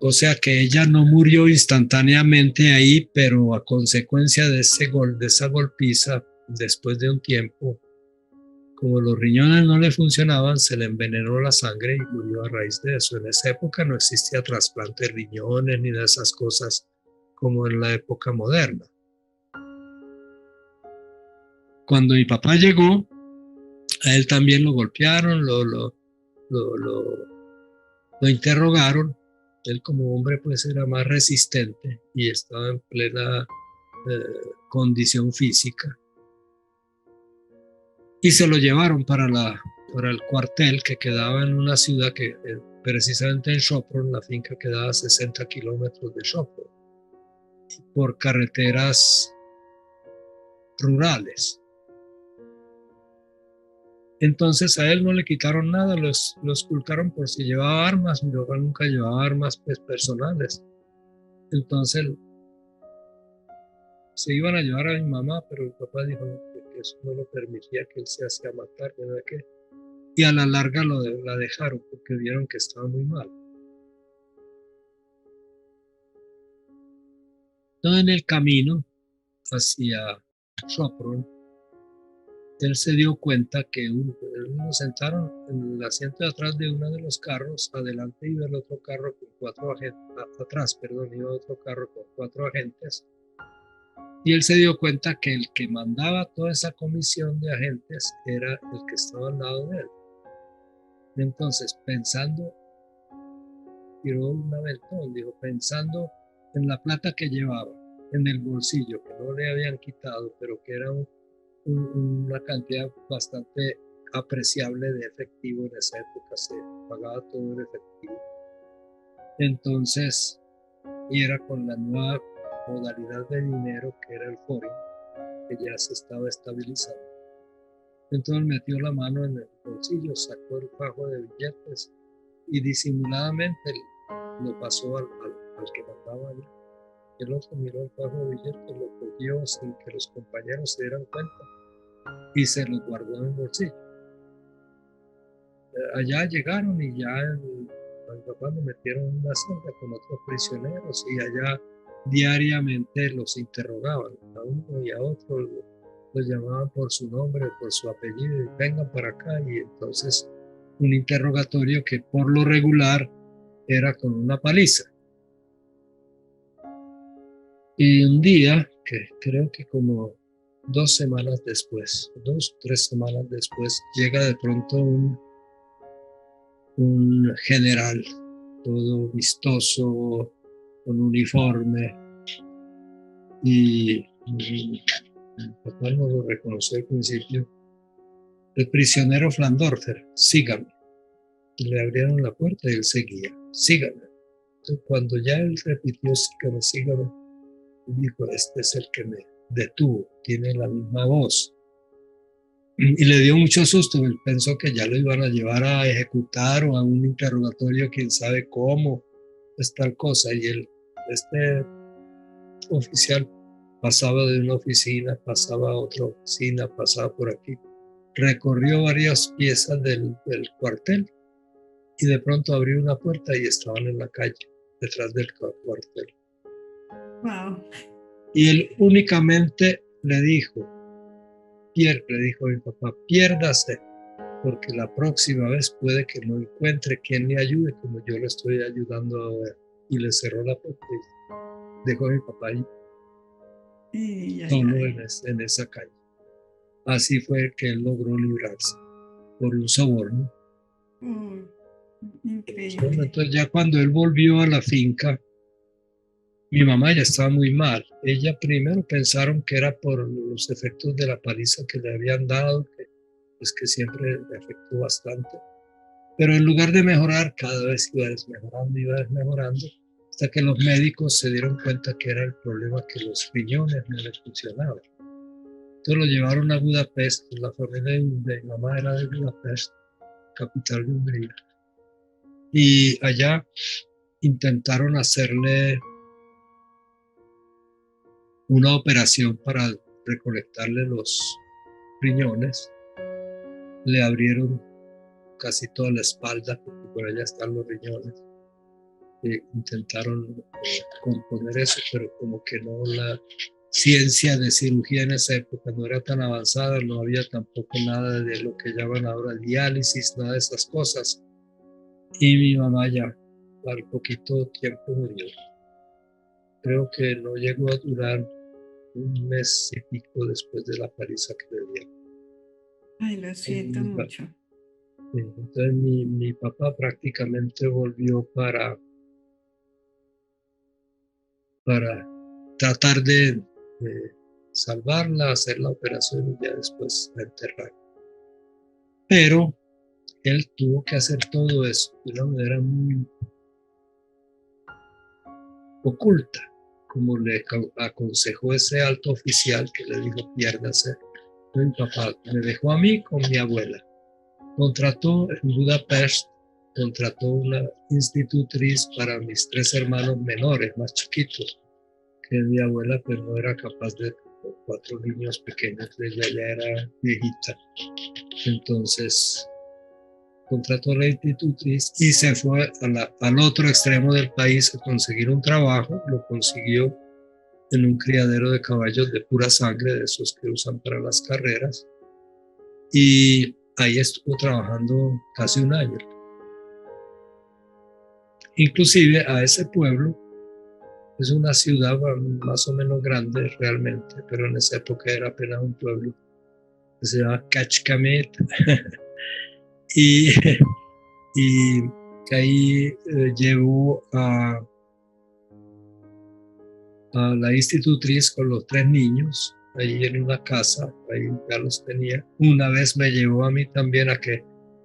O sea que ella no murió instantáneamente ahí, pero a consecuencia de esa golpiza, después de un tiempo, como los riñones no le funcionaban, se le envenenó la sangre y murió a raíz de eso. En esa época no existía trasplante de riñones ni de esas cosas como en la época moderna. Cuando mi papá llegó, a él también lo golpearon, lo interrogaron. Él como hombre pues era más resistente y estaba en plena condición física. Y se lo llevaron para el cuartel que quedaba en una ciudad que precisamente en Sopron, la finca quedaba a 60 kilómetros de Sopron, por carreteras rurales. Entonces a él no le quitaron nada, lo esculcaron por si llevaba armas. Mi papá nunca llevaba armas pues, personales. Entonces se iban a llevar a mi mamá, pero mi papá dijo que eso no lo permitía, que él se hacía matar, ¿verdad que? Y a la larga la dejaron porque vieron que estaba muy mal. Entonces en el camino hacia Sopron, él se dio cuenta que nos sentaron en el asiento de atrás de uno de los carros, adelante iba el otro carro con 4 agentes, atrás, perdón, iba otro carro con 4 agentes, y él se dio cuenta que el que mandaba toda esa comisión de agentes era el que estaba al lado de él. Entonces, tiró un aventón, dijo, pensando en la plata que llevaba en el bolsillo, que no le habían quitado, pero que era una cantidad bastante apreciable de efectivo. En esa época se pagaba todo en efectivo. Entonces, y era con la nueva modalidad de dinero que era el foreign, que ya se estaba estabilizando. Entonces metió la mano en el bolsillo, sacó el fajo de billetes y disimuladamente lo pasó al que mandaba allí. El otro miró el fajo de billetes, lo cogió sin que los compañeros se dieran cuenta y se lo guardó en el bolsillo. Allá llegaron y ya a mi papá lo metieron en una celda con otros prisioneros y allá diariamente los interrogaban a uno y a otro, los llamaban por su nombre, por su apellido y vengan para acá, y entonces un interrogatorio que por lo regular era con una paliza. Y un día, que creo que como 2 semanas después, 3 semanas después, llega de pronto un general, todo vistoso, con uniforme, y mi papá no lo reconoció al principio. El prisionero Flandorfer, sígame. Y le abrieron la puerta y él seguía, sígame. Entonces, cuando ya él repitió, sígame, sígame, dijo, este es el que me detuvo, tiene la misma voz. Y le dio mucho susto, él pensó que ya lo iban a llevar a ejecutar o a un interrogatorio, quién sabe cómo, es tal cosa. Y este oficial pasaba de una oficina, pasaba a otra oficina, pasaba por aquí, recorrió varias piezas del cuartel y de pronto abrió una puerta y estaban en la calle, detrás del cuartel. Wow. Y él únicamente le dijo a mi papá, piérdase, porque la próxima vez puede que no encuentre quien le ayude como yo le estoy ayudando ahora. Y le cerró la puerta y dejó a mi papá ahí solo en esa calle. Así fue que él logró librarse por un soborno. Increíble. Entonces ya cuando él volvió a la finca, mi mamá ya estaba muy mal. Ella primero pensaron que era por los efectos de la paliza que le habían dado, que siempre le afectó bastante. Pero en lugar de mejorar, cada vez iba desmejorando, hasta que los médicos se dieron cuenta que era el problema que los riñones no le funcionaban. Entonces lo llevaron a Budapest. La familia de mi mamá era de Budapest, capital de Hungría. Y allá intentaron hacerle una operación para recolectarle los riñones. Le abrieron casi toda la espalda, porque por allá están los riñones. Intentaron componer eso, pero como que no, la ciencia de cirugía en esa época no era tan avanzada, no había tampoco nada de lo que llaman ahora diálisis, nada de esas cosas. Y mi mamá ya al poquito tiempo murió. Creo que no llegó a durar un mes y pico después de la paliza que le dieron. Ay, lo siento mucho. Entonces mi papá prácticamente volvió para tratar de salvarla, hacer la operación y ya después la enterrar. Pero él tuvo que hacer todo eso de una manera muy oculta, como le aconsejó ese alto oficial que le dijo piérdase. Mi papá me dejó a mí con mi abuela. Contrató en Budapest, contrató una institutriz para mis 3 hermanos menores, más chiquitos, que mi abuela pues no era capaz de 4 niños pequeños, ella ya era viejita. Entonces contrató a la institutriz y se fue al otro extremo del país a conseguir un trabajo. Lo consiguió en un criadero de caballos de pura sangre, de esos que usan para las carreras, y ahí estuvo trabajando casi un año. Inclusive a ese pueblo, es una ciudad más o menos grande realmente, pero en esa época era apenas un pueblo que se llama Kecskemét. y ahí llevó a la institutriz con los 3 niños, ahí en una casa, ahí ya los tenía. Una vez me llevó a mí también a que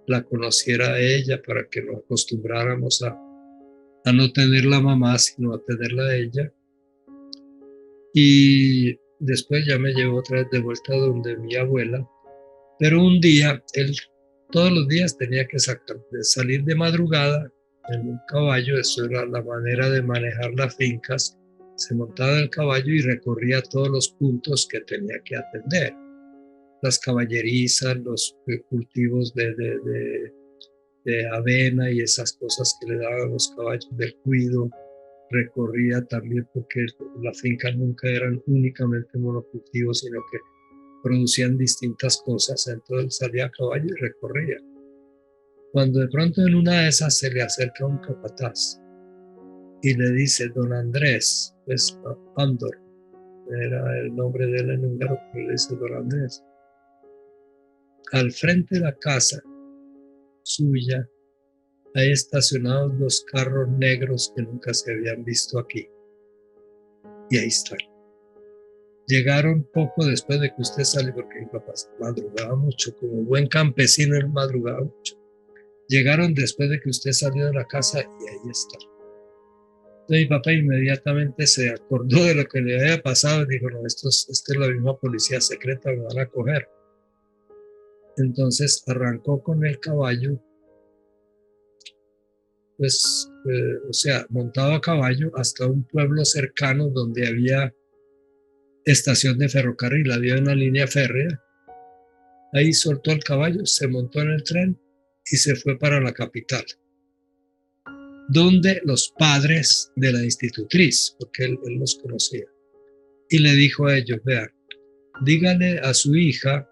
la conociera a ella para que nos acostumbráramos a a no tenerla mamá, sino a tenerla a ella. Y después ya me llevó otra vez de vuelta donde mi abuela. Pero un día, él todos los días tenía que salir de madrugada en un caballo. Eso era la manera de manejar las fincas. Se montaba en el caballo y recorría todos los puntos que tenía que atender. Las caballerizas, los cultivos de avena y esas cosas que le daban los caballos del cuido. Recorría también porque las fincas nunca eran únicamente monocultivos, sino que producían distintas cosas. Entonces salía a caballo y recorría. Cuando de pronto en una de esas se le acerca un capataz y le dice: don Andrés, pues Andor, era el nombre de él en húngaro, pero le dice: don Andrés, al frente de la casa suya hay estacionados los carros negros que nunca se habían visto aquí. Y ahí están. Llegaron poco después de que usted salió, porque mi papá madrugaba mucho, como buen campesino él madrugaba mucho. Llegaron después de que usted salió de la casa y ahí están. Entonces mi papá inmediatamente se acordó de lo que le había pasado y dijo: no, esta es la misma policía secreta, me van a coger. Entonces arrancó con el caballo, pues, o sea, montado a caballo hasta un pueblo cercano donde había estación de ferrocarril, había una línea férrea. Ahí soltó el caballo, se montó en el tren y se fue para la capital, donde los padres de la institutriz, porque él los conocía, y le dijo a ellos: vean, díganle a su hija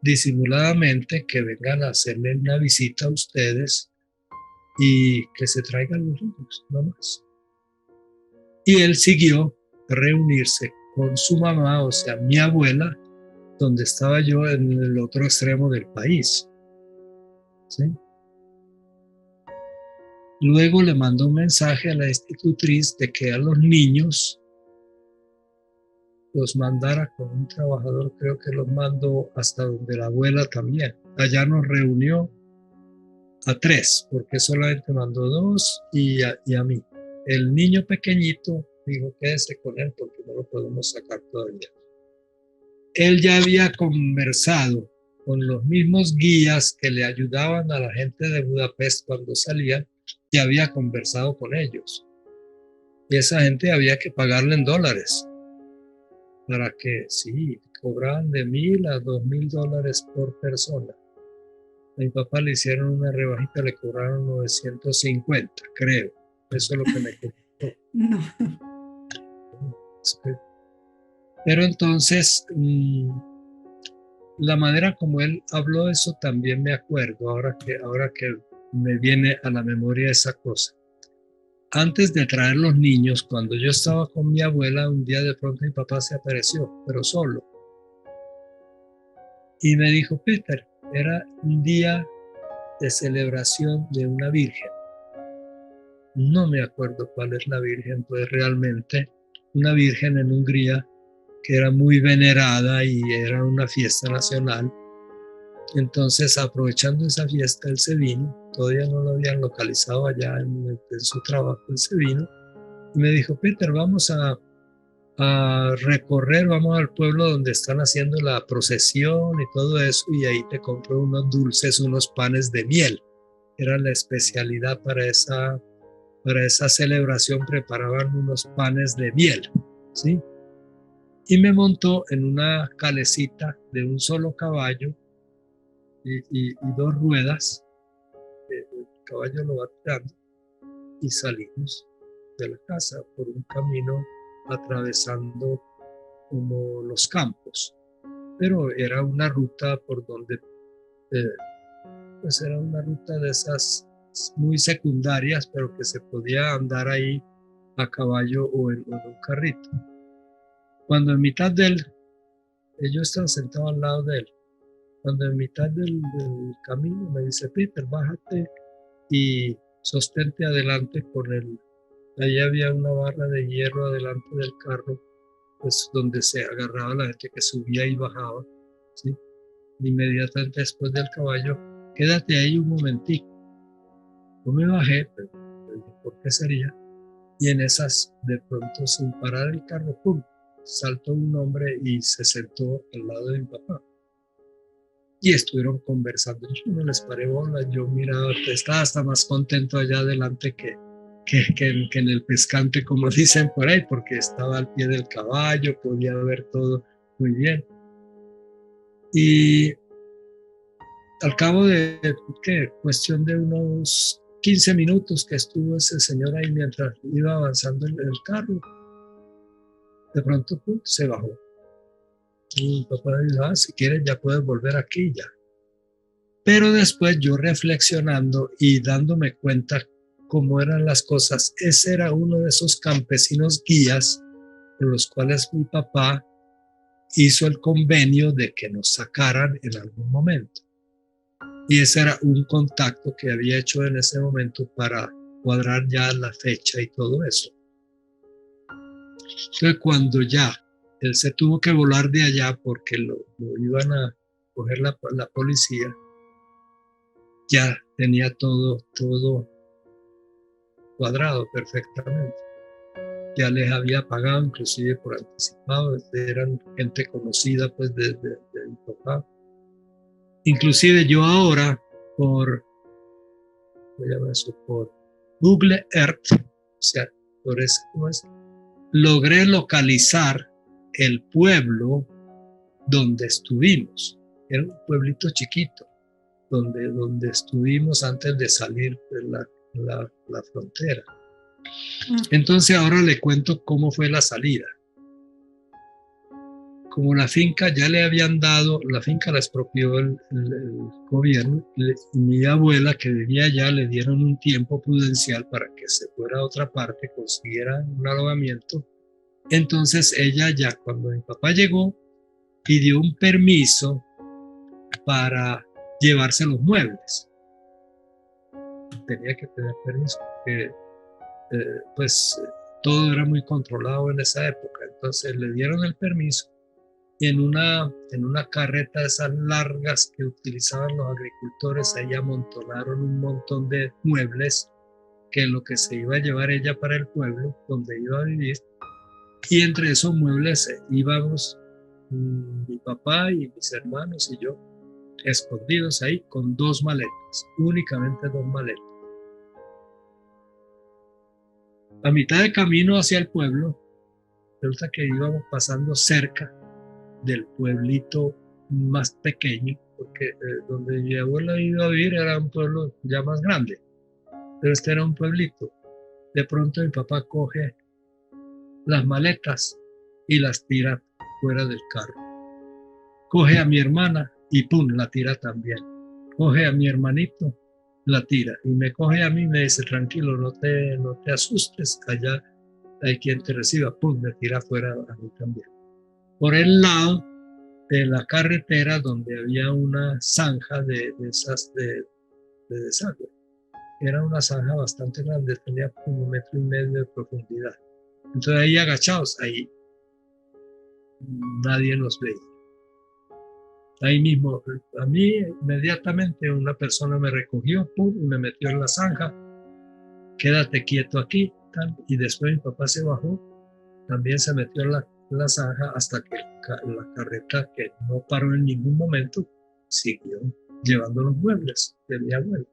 disimuladamente que vengan a hacerle una visita a ustedes y que se traigan los niños, no más. Y él siguió a reunirse con su mamá, o sea, mi abuela, donde estaba yo en el otro extremo del país. ¿Sí? Luego le mandó un mensaje a la institutriz de que a los niños los mandara con un trabajador. Creo que los mandó hasta donde la abuela también. Allá nos reunió a 3, porque solamente mandó 2 y a mí. El niño pequeñito dijo: quédese con él porque no lo podemos sacar todavía. Él ya había conversado con los mismos guías que le ayudaban a la gente de Budapest cuando salían, y había conversado con ellos. Y esa gente había que pagarle en dólares, para que, sí, cobraban de $1,000 a $2,000 por persona. A mi papá le hicieron una rebajita, le cobraron 950, creo. Eso es lo que me costó. No. Pero entonces, la manera como él habló de eso también me acuerdo, ahora que me viene a la memoria esa cosa. Antes de traer los niños, cuando yo estaba con mi abuela, un día de pronto mi papá se apareció, pero solo. Y me dijo: Peter, era un día de celebración de una virgen. No me acuerdo cuál es la virgen, pues realmente una virgen en Hungría que era muy venerada y era una fiesta nacional. Entonces, aprovechando esa fiesta, él se vino. Todavía no lo habían localizado allá en su trabajo. Él se vino y me dijo: Peter, vamos a recorrer, vamos al pueblo donde están haciendo la procesión y todo eso, y ahí te compro unos dulces, unos panes de miel. Era la especialidad para esa celebración, preparaban unos panes de miel, ¿sí? Y me montó en una calecita de un solo caballo y 2 ruedas. El caballo lo va tirando y salimos de la casa por un camino atravesando como los campos, pero era una ruta por donde pues era una ruta de esas muy secundarias, pero que se podía andar ahí a caballo o en un carrito. Cuando en mitad yo estaba sentado al lado de él, cuando en mitad del camino me dice: Peter, bájate y sostente adelante con él. Ahí había una barra de hierro adelante del carro, pues donde se agarraba la gente que subía y bajaba, ¿sí? Inmediatamente después del caballo: quédate ahí un momentico. Yo me bajé, pero Le dije, ¿por qué sería? Y en esas, de pronto, sin parar el carro, ¡pum!, saltó un hombre y se sentó al lado de mi papá. Y estuvieron conversando. Yo no les paré bola, yo miraba, estaba hasta más contento allá adelante que en el pescante, como dicen por ahí, porque estaba al pie del caballo, podía ver todo muy bien. Y al cabo de, ¿qué?, cuestión de unos 15 minutos que estuvo ese señor ahí mientras iba avanzando el carro, de pronto se bajó. Y mi papá dijo, si quieres ya puedes volver aquí ya. Pero después yo reflexionando y dándome cuenta cómo eran las cosas, ese era uno de esos campesinos guías con los cuales mi papá hizo el convenio de que nos sacaran en algún momento. Y ese era un contacto que había hecho en ese momento para cuadrar ya la fecha y todo eso. Entonces cuando ya él se tuvo que volar de allá porque lo iban a coger la policía, ya tenía todo cuadrado perfectamente. Ya les había pagado inclusive por anticipado, eran gente conocida pues de mi papá. Inclusive yo ahora por Google Earth, o sea, por eso logré localizar el pueblo donde estuvimos. Era un pueblito chiquito donde estuvimos antes de salir de la frontera. Entonces ahora le cuento cómo fue la salida. Como la finca ya le habían dado, la finca la expropió el gobierno, y mi abuela que vivía allá le dieron un tiempo prudencial para que se fuera a otra parte, consiguiera un alojamiento. Entonces ella ya cuando mi papá llegó pidió un permiso para llevarse los muebles. Tenía que tener permiso porque todo era muy controlado en esa época. Entonces le dieron el permiso y en una carreta de esas largas que utilizaban los agricultores, ahí amontonaron un montón de muebles que lo que se iba a llevar ella para el pueblo donde iba a vivir. Y entre esos muebles íbamos mi papá y mis hermanos y yo, escondidos ahí con 2 maletas, únicamente 2 maletas. A mitad de camino hacia el pueblo, resulta que íbamos pasando cerca del pueblito más pequeño, porque donde mi abuela iba a vivir era un pueblo ya más grande, pero este era un pueblito. De pronto mi papá coge las maletas y las tira fuera del carro. Coge a mi hermana y ¡pum!, la tira también. Coge a mi hermanito, la tira. Y me coge a mí y me dice, tranquilo, no te asustes, allá hay quien te reciba. ¡Pum!, me tira fuera a mí también. Por el lado de la carretera donde había una zanja de esas de desagüe. Era una zanja bastante grande, tenía como 1,5 metros de profundidad. Entonces ahí agachados, ahí nadie nos veía. Ahí mismo, a mí inmediatamente una persona me recogió, pum, y me metió en la zanja. Quédate quieto aquí, tal. Y después mi papá se bajó, también se metió en la zanja hasta que la carreta, que no paró en ningún momento, siguió llevando los muebles de mi abuelo.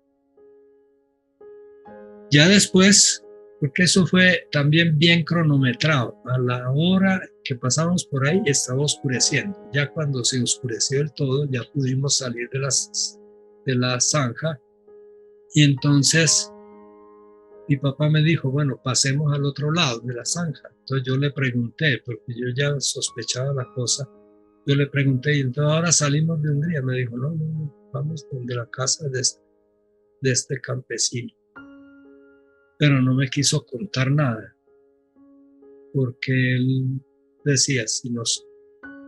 Ya después, porque eso fue también bien cronometrado, a la hora que pasamos por ahí estaba oscureciendo. Ya cuando se oscureció del todo, ya pudimos salir de la zanja. Y entonces mi papá me dijo, bueno, pasemos al otro lado de la zanja. Entonces yo le pregunté, porque yo ya sospechaba la cosa, yo le pregunté, y entonces ahora salimos de Hungría. Me dijo, no, vamos donde la casa de este campesino. Pero no me quiso contar nada, porque él decía, si nos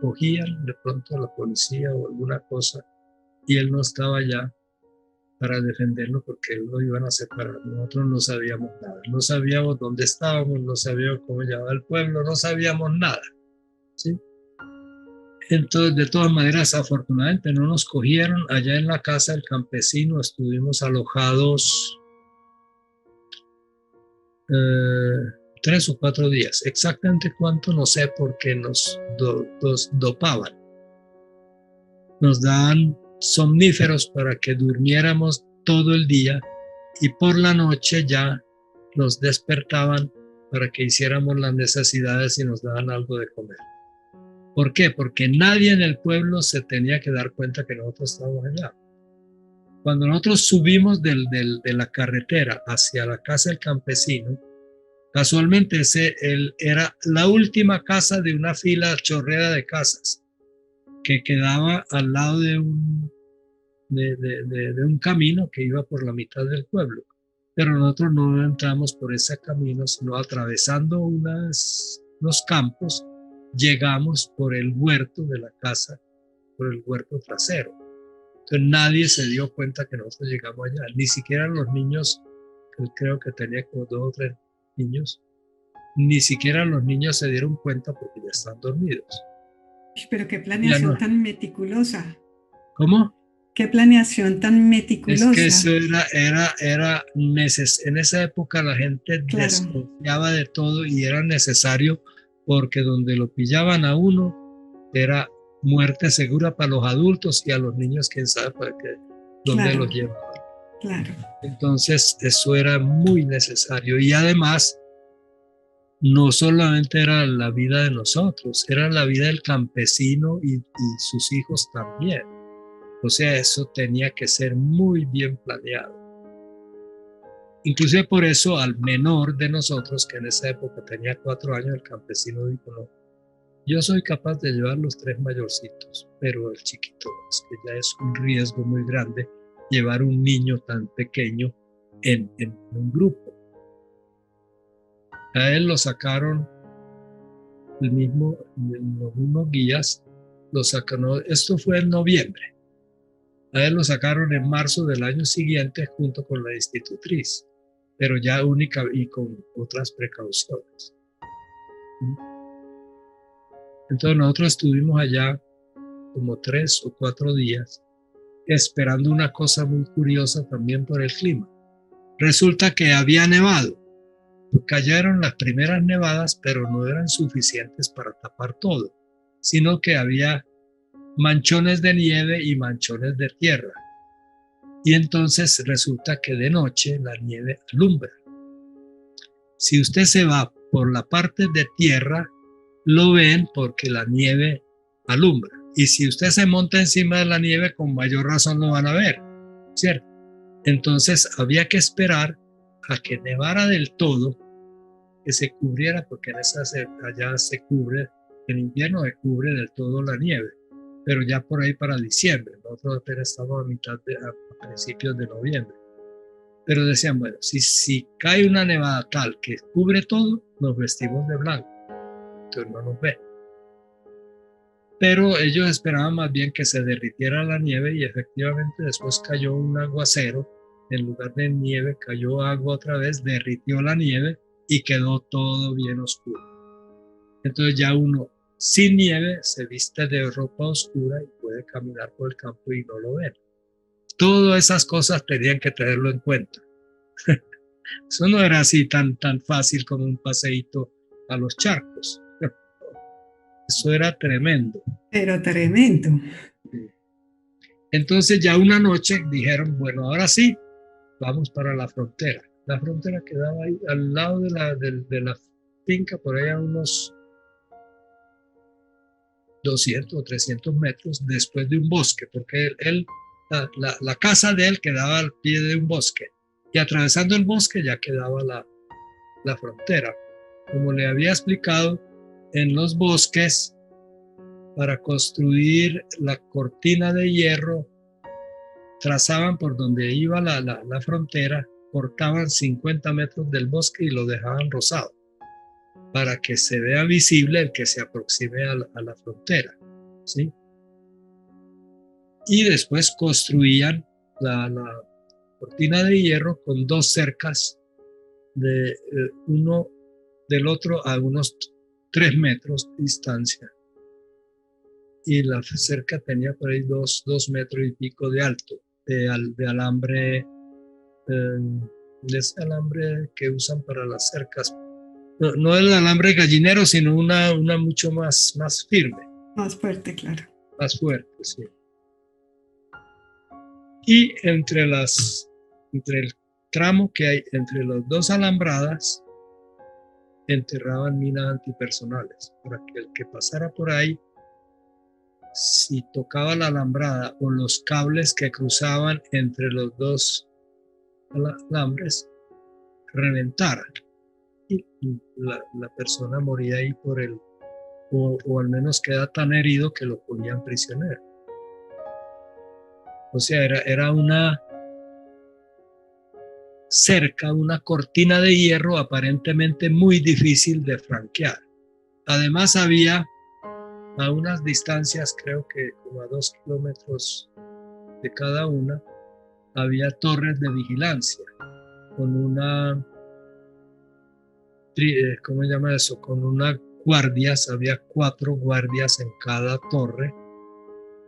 cogían de pronto a la policía o alguna cosa, y él no estaba allá para defenderlo, porque él lo iban a separar. Nosotros no sabíamos nada, no sabíamos dónde estábamos, no sabíamos cómo llamaba el pueblo, no sabíamos nada, ¿sí? Entonces, de todas maneras, afortunadamente no nos cogieron. Allá en la casa del campesino estuvimos alojados 3 o 4 días. Exactamente cuánto no sé, porque nos dopaban. Nos daban somníferos para que durmiéramos todo el día y por la noche ya nos despertaban para que hiciéramos las necesidades y nos daban algo de comer. ¿Por qué? Porque nadie en el pueblo se tenía que dar cuenta que nosotros estábamos allá. Cuando nosotros subimos de la carretera hacia la casa del campesino, casualmente era la última casa de una fila chorrera de casas que quedaba al lado de un camino que iba por la mitad del pueblo. Pero nosotros no entramos por ese camino, sino atravesando unos campos, llegamos por el huerto de la casa, por el huerto trasero. Entonces nadie se dio cuenta que nosotros llegamos allá, ni siquiera los niños, creo que tenía como 2 o 3 niños, ni siquiera los niños se dieron cuenta porque ya están dormidos. Pero qué planeación tan meticulosa. ¿Cómo? Qué planeación tan meticulosa. Es que eso era necesario. En esa época la gente desconfiaba de todo y era necesario, porque donde lo pillaban a uno era muerte segura para los adultos, y a los niños quién sabe para qué, dónde los llevaban. Claro. Entonces eso era muy necesario, y además no solamente era la vida de nosotros, era la vida del campesino y sus hijos también. O sea, eso tenía que ser muy bien planeado. Inclusive por eso al menor de nosotros, que en esa época tenía 4 años, el campesino dijo: no, yo soy capaz de llevar los 3 mayorcitos, pero el chiquito, es que ya es un riesgo muy grande llevar un niño tan pequeño en un grupo. A él lo sacaron los mismos guías, lo sacaron, esto fue en noviembre. A él lo sacaron en marzo del año siguiente junto con la institutriz, pero ya única y con otras precauciones. Entonces nosotros estuvimos allá como 3 o 4 días esperando una cosa muy curiosa también por el clima. Resulta que había nevado. Cayeron las primeras nevadas, pero no eran suficientes para tapar todo, sino que había manchones de nieve y manchones de tierra. Y entonces resulta que de noche la nieve alumbra. Si usted se va por la parte de tierra, lo ven porque la nieve alumbra. Y si usted se monta encima de la nieve, con mayor razón lo van a ver, ¿cierto? Entonces había que esperar a que nevara del todo, que se cubriera, porque allá se cubre, en invierno se cubre del todo la nieve, pero ya por ahí para diciembre. Nosotros apenas estamos a principios de noviembre. Pero decían, bueno, si cae una nevada tal que cubre todo, nos vestimos de blanco, entonces no nos ve. Pero ellos esperaban más bien que se derritiera la nieve, y efectivamente después cayó un aguacero. En lugar de nieve cayó agua otra vez, derritió la nieve y quedó todo bien oscuro. Entonces ya uno sin nieve se viste de ropa oscura y puede caminar por el campo y no lo ven. Todas esas cosas tenían que tenerlo en cuenta. Eso no era así tan fácil como un paseíto a los charcos. Eso era tremendo. Pero tremendo. Entonces ya una noche dijeron, bueno, ahora sí, vamos para la frontera. La frontera quedaba ahí al lado de la finca, por ahí a unos 200 o 300 metros después de un bosque, porque la casa de él quedaba al pie de un bosque, y atravesando el bosque ya quedaba la frontera. Como le había explicado, en los bosques, para construir la cortina de hierro, trazaban por donde iba la frontera, cortaban 50 metros del bosque y lo dejaban rosado, para que se vea visible el que se aproxime a la frontera, ¿sí? Y después construían la cortina de hierro con 2 cercas, de uno del otro a unos 3 metros de distancia. Y la cerca tenía por ahí 2 metros y pico de alto, de alambre, ese alambre que usan para las cercas. No, no el alambre gallinero, sino una mucho más firme. Más fuerte, claro. Más fuerte, sí. Y entre el tramo que hay entre las dos alambradas, enterraban minas antipersonales para que el que pasara por ahí, si tocaba la alambrada o los cables que cruzaban entre los dos alambres, reventaran. Y la persona moría ahí o al menos queda tan herido que lo ponían prisionero. O sea, era una cerca, una cortina de hierro aparentemente muy difícil de franquear. Además había a unas distancias, creo que como a 2 kilómetros de cada una, había torres de vigilancia con una, ¿cómo se llama eso? Con una guardias, había 4 guardias en cada torre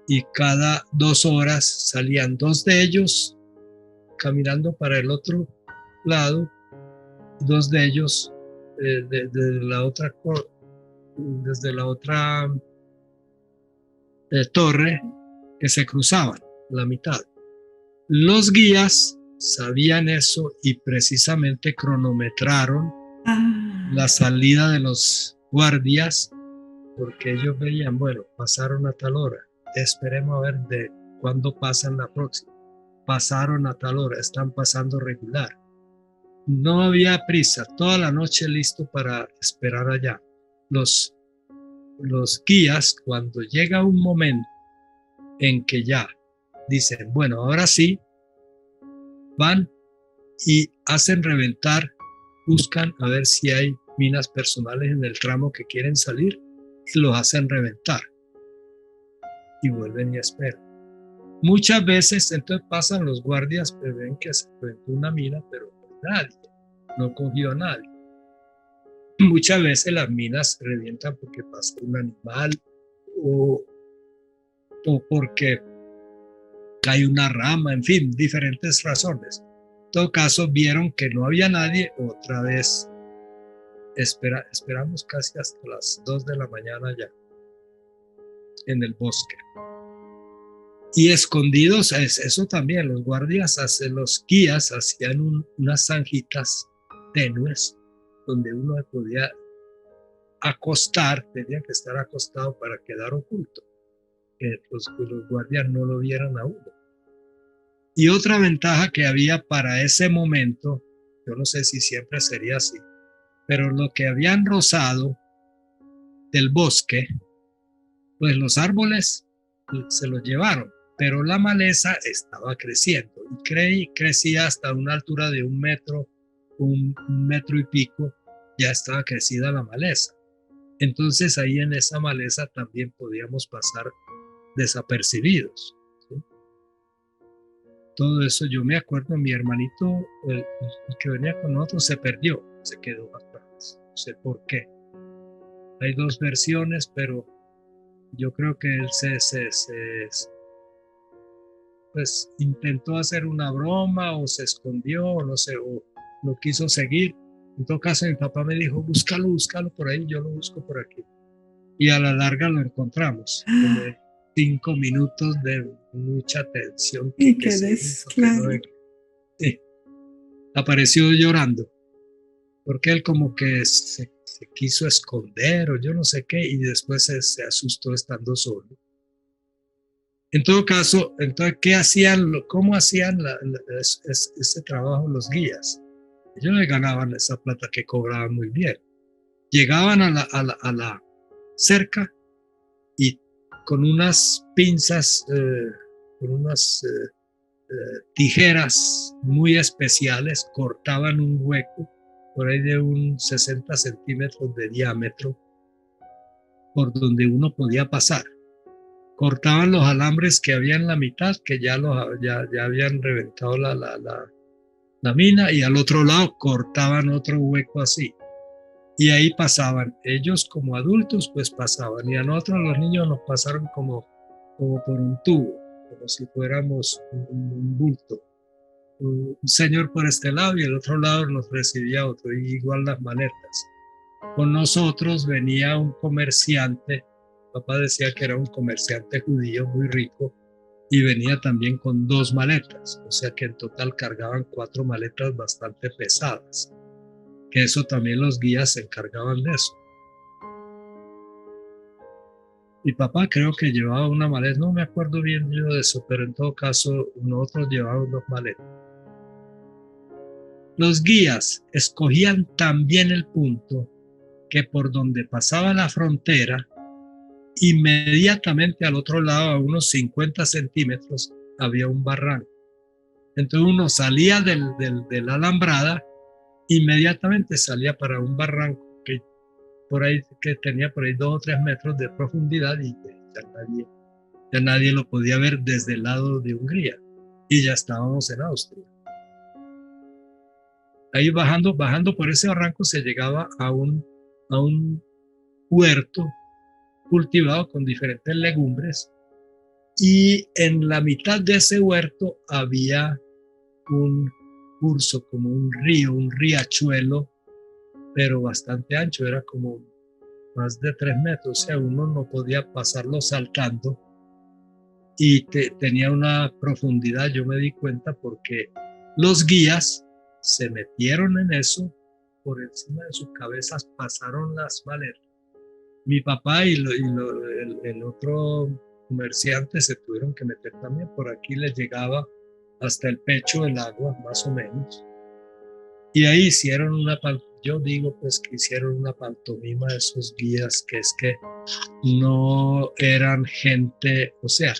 y cada 2 horas salían 2 de ellos caminando para el otro lado, 2 de ellos desde la otra torre que se cruzaban la mitad. Los guías sabían eso y precisamente cronometraron la salida de los guardias porque ellos veían, bueno, pasaron a tal hora, esperemos a ver de cuándo pasan la próxima. Pasaron a tal hora, están pasando regular. No había prisa, toda la noche listo para esperar allá. Los guías, cuando llega un momento en que ya dicen, bueno, ahora sí, van y hacen reventar, buscan a ver si hay minas personales en el tramo que quieren salir y los hacen reventar. Y vuelven y esperan. Muchas veces entonces pasan los guardias, pero ven que se reventó una mina, pero nadie, no cogió a nadie. Muchas veces las minas se revientan porque pasa un animal o porque cae una rama, en fin, diferentes razones. En todo caso, vieron que no había nadie, otra vez esperamos casi hasta las 2 de la mañana ya en el bosque. Y escondidos, eso también, los guardias, los guías hacían unas zanjitas tenues donde uno se podía acostar, tenía que estar acostado para quedar oculto, que los guardias no lo vieran a uno. Y otra ventaja que había para ese momento, yo no sé si siempre sería así, pero lo que habían rozado del bosque, pues los árboles se los llevaron, pero la maleza estaba creciendo y crecía hasta una altura de 1 metro, un metro y pico, ya estaba crecida la maleza. Entonces ahí en esa maleza también podíamos pasar desapercibidos, ¿sí? Todo eso yo me acuerdo, mi hermanito, el que venía con nosotros, se perdió, se quedó atrás, no sé por qué. Hay 2 versiones, pero yo creo que él pues intentó hacer una broma o se escondió o no sé, o no quiso seguir. En todo caso mi papá me dijo, búscalo por ahí, yo lo busco por aquí. Y a la larga lo encontramos. Como 5 minutos de mucha tensión. Sí. Apareció llorando. Porque él como que se quiso esconder o yo no sé qué y después se asustó estando solo. En todo caso, entonces, ¿cómo hacían ese trabajo los guías? Ellos le ganaban esa plata que cobraban muy bien. Llegaban a la cerca y con unas pinzas, con unas tijeras muy especiales, cortaban un hueco por ahí de un 60 centímetros de diámetro por donde uno podía pasar. Cortaban los alambres que había en la mitad, que ya habían reventado la mina, y al otro lado cortaban otro hueco así. Y ahí pasaban. Ellos como adultos pues pasaban. Y a nosotros los niños nos pasaron como por un tubo, como si fuéramos un bulto. un señor por este lado y el otro lado nos recibía otro, y igual las maletas. Con nosotros venía un comerciante, papá decía que era un comerciante judío muy rico, y venía también con 2 maletas, o sea que en total cargaban 4 maletas bastante pesadas, que eso también los guías se encargaban de eso. Mi papá creo que llevaba una maleta, no me acuerdo bien yo de eso, pero en todo caso nosotros llevábamos 2 maletas. Los guías escogían también el punto que por donde pasaba la frontera, inmediatamente al otro lado, a unos 50 centímetros, había un barranco. Entonces uno salía de la alambrada, inmediatamente salía para un barranco que tenía por ahí 2 o 3 metros de profundidad, y ya nadie lo podía ver desde el lado de Hungría, y ya estábamos en Austria. Ahí bajando por ese barranco se llegaba a un huerto cultivado con diferentes legumbres, y en la mitad de ese huerto había un curso, como un río, un riachuelo, pero bastante ancho, era como más de 3 metros, o sea, uno no podía pasarlo saltando, y tenía una profundidad, yo me di cuenta porque los guías se metieron en eso, por encima de sus cabezas pasaron las maletas. Mi papá y el otro comerciante se tuvieron que meter también, por aquí les llegaba hasta el pecho el agua, más o menos. Y ahí hicieron yo digo pues que hicieron una pantomima de esos guías, que es que no eran gente, o sea,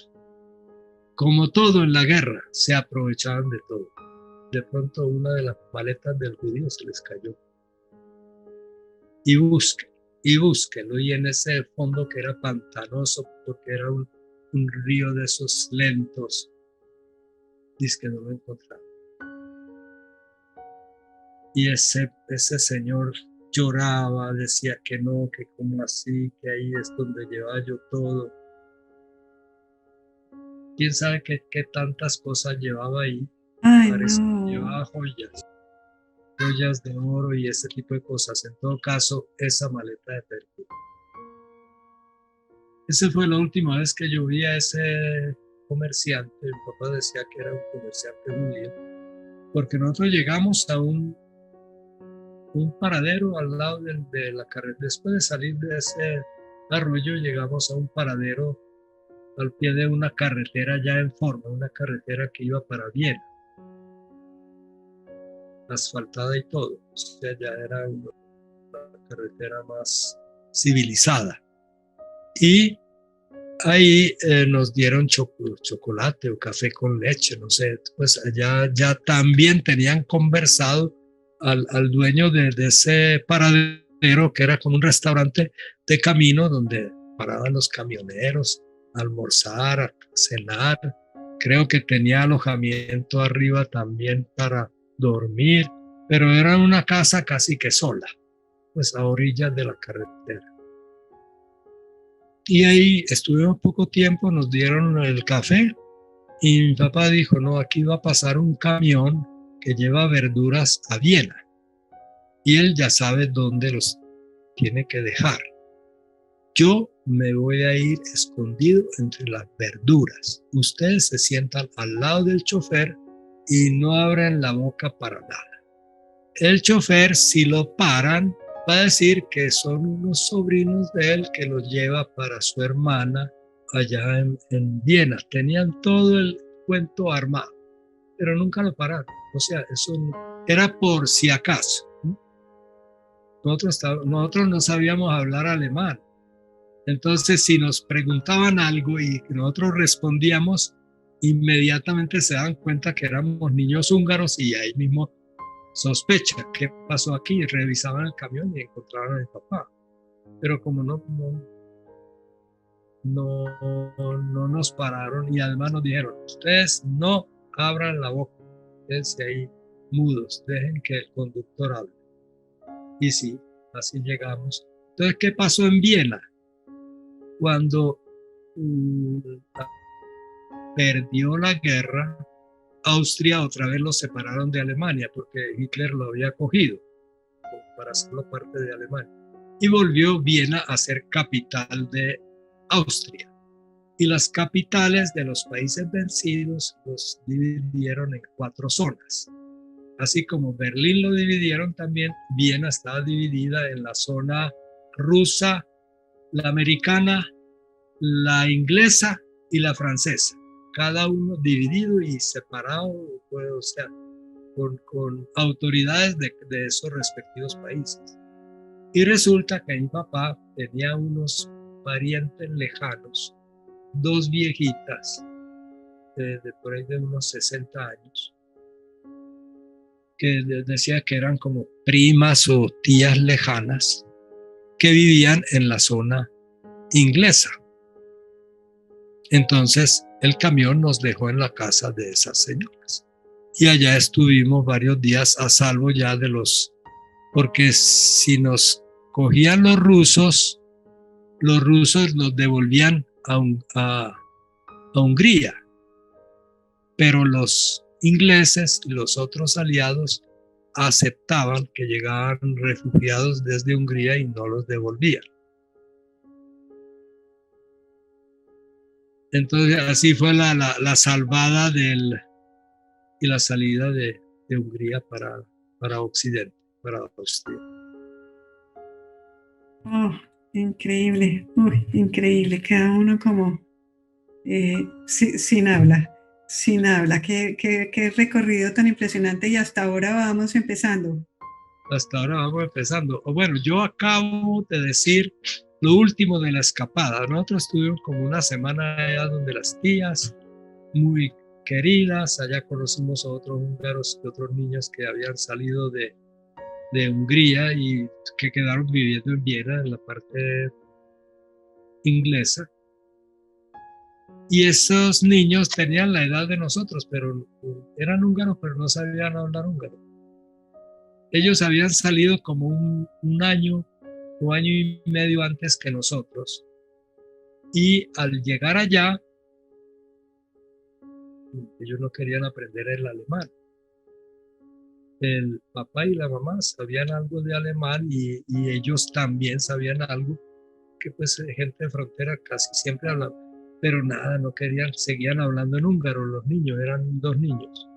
como todo en la guerra, se aprovechaban de todo. De pronto una de las maletas del judío se les cayó. Y búsquenlo, y en ese fondo que era pantanoso, porque era un río de esos lentos, dice que no lo encontraron. Y ese señor lloraba, decía que no, que como así, que ahí es donde llevaba yo todo. Quién sabe qué tantas cosas llevaba ahí. Ay, Parece que no. llevaba joyas de oro y ese tipo de cosas. En todo caso, esa maleta de perfume. Esa fue la última vez que yo vi a ese comerciante. Mi papá decía que era un comerciante judío, porque nosotros llegamos a un paradero al lado de la carretera. Después de salir de ese arroyo, llegamos a un paradero al pie de una carretera ya en forma, una carretera que iba para Viena, asfaltada y todo. O sea, ya era una carretera más civilizada. Y ahí nos dieron chocolate o café con leche, no sé. Pues allá ya también tenían conversado al dueño de ese paradero, que era como un restaurante de camino donde paraban los camioneros a almorzar, a cenar. Creo que tenía alojamiento arriba también para dormir, pero era una casa casi que sola, pues a orillas de la carretera. Y ahí estuvimos poco tiempo, nos dieron el café, y mi papá dijo, no, aquí va a pasar un camión que lleva verduras a Viena, y él ya sabe dónde los tiene que dejar. Yo me voy a ir escondido entre las verduras. Ustedes se sientan al lado del chofer y no abran la boca para nada. El chofer, si lo paran, va a decir que son unos sobrinos de él que los lleva para su hermana allá en Viena. Tenían todo el cuento armado, pero nunca lo pararon. O sea, eso era por si acaso. Nosotros no sabíamos hablar alemán. Entonces, si nos preguntaban algo y nosotros respondíamos, inmediatamente se dan cuenta que éramos niños húngaros, y ahí mismo sospecha qué pasó aquí. Revisaban el camión y encontraban a mi papá. Pero como no nos pararon, y además nos dijeron, ustedes no abran la boca, quédense ahí mudos, dejen que el conductor hable. Y sí, así llegamos. Entonces, ¿qué pasó en Viena? Cuando perdió la guerra, Austria otra vez lo separaron de Alemania porque Hitler lo había cogido para hacerlo parte de Alemania. Y volvió Viena a ser capital de Austria. Y las capitales de los países vencidos los dividieron en 4 zonas. Así como Berlín lo dividieron también, Viena estaba dividida en la zona rusa, la americana, la inglesa y la francesa. Cada uno dividido y separado, pues, o sea, con autoridades de esos respectivos países. Y resulta que mi papá tenía unos parientes lejanos, 2 viejitas de por ahí de unos 60 años, que decía que eran como primas o tías lejanas que vivían en la zona inglesa. Entonces el camión nos dejó en la casa de esas señoras y allá estuvimos varios días a salvo ya de los, porque si nos cogían los rusos nos devolvían a Hungría, pero los ingleses y los otros aliados aceptaban que llegaban refugiados desde Hungría y no los devolvían. Entonces así fue la salvada y la salida de Hungría para Occidente, para Austria. Oh, increíble, increíble. Queda uno como sin habla, sin habla. Qué recorrido tan impresionante y hasta ahora vamos empezando. Hasta ahora vamos empezando. O bueno, yo acabo de decir lo último de la escapada. Nosotros estuvimos como una semana allá donde las tías, muy queridas. Allá conocimos a otros húngaros y otros niños que habían salido de Hungría y que quedaron viviendo en Viena, en la parte inglesa. Y esos niños tenían la edad de nosotros, pero eran húngaros, pero no sabían hablar húngaro. Ellos habían salido como un año o año y medio antes que nosotros. Y al llegar allá, ellos no querían aprender el alemán. El papá y la mamá sabían algo de alemán y ellos también sabían algo que pues gente de frontera casi siempre hablaba. Pero nada, no querían, seguían hablando en húngaro los niños, eran 2 niños.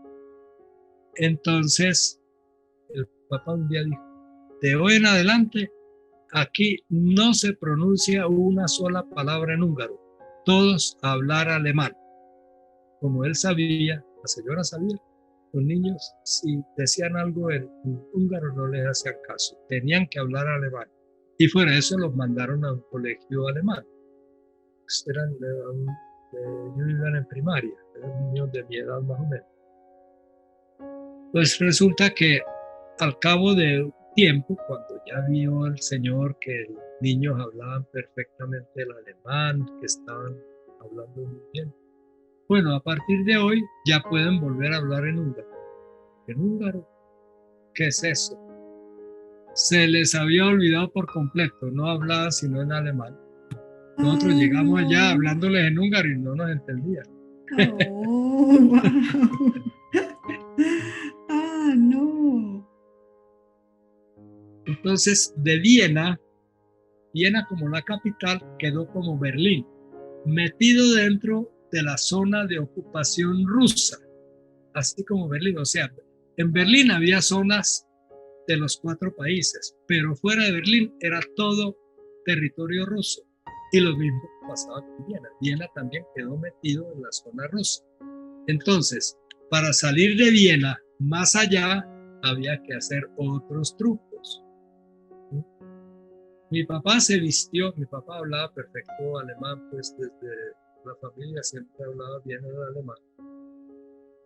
Entonces, el papá un día dijo, de hoy en adelante, aquí no se pronuncia una sola palabra en húngaro, todos hablar alemán. Como él sabía, la señora sabía, los niños si decían algo en húngaro no les hacían caso, tenían que hablar alemán. Y fuera de eso los mandaron a un colegio alemán. Ellos vivían en primaria, eran niños de mi edad más o menos. Pues resulta que al cabo de un tiempo, cuando ya vio el señor que los niños hablaban perfectamente el alemán, que estaban hablando muy bien, bueno, a partir de hoy ya pueden volver a hablar en húngaro. ¿En húngaro? ¿Qué es eso? Se les había olvidado por completo, no hablaban sino en alemán. Nosotros llegamos allá hablándoles en húngaro y no nos entendían. Oh, wow. No. Entonces, de Viena como la capital, quedó como Berlín, metido dentro de la zona de ocupación rusa, así como Berlín. O sea, en Berlín había zonas de los 4 países, pero fuera de Berlín era todo territorio ruso. Y lo mismo pasaba con Viena. Viena también quedó metido en la zona rusa. Entonces, para salir de Viena más allá, había que hacer otros trucos. Mi papá se vistió, mi papá hablaba perfecto alemán, pues desde la familia siempre hablaba bien el alemán.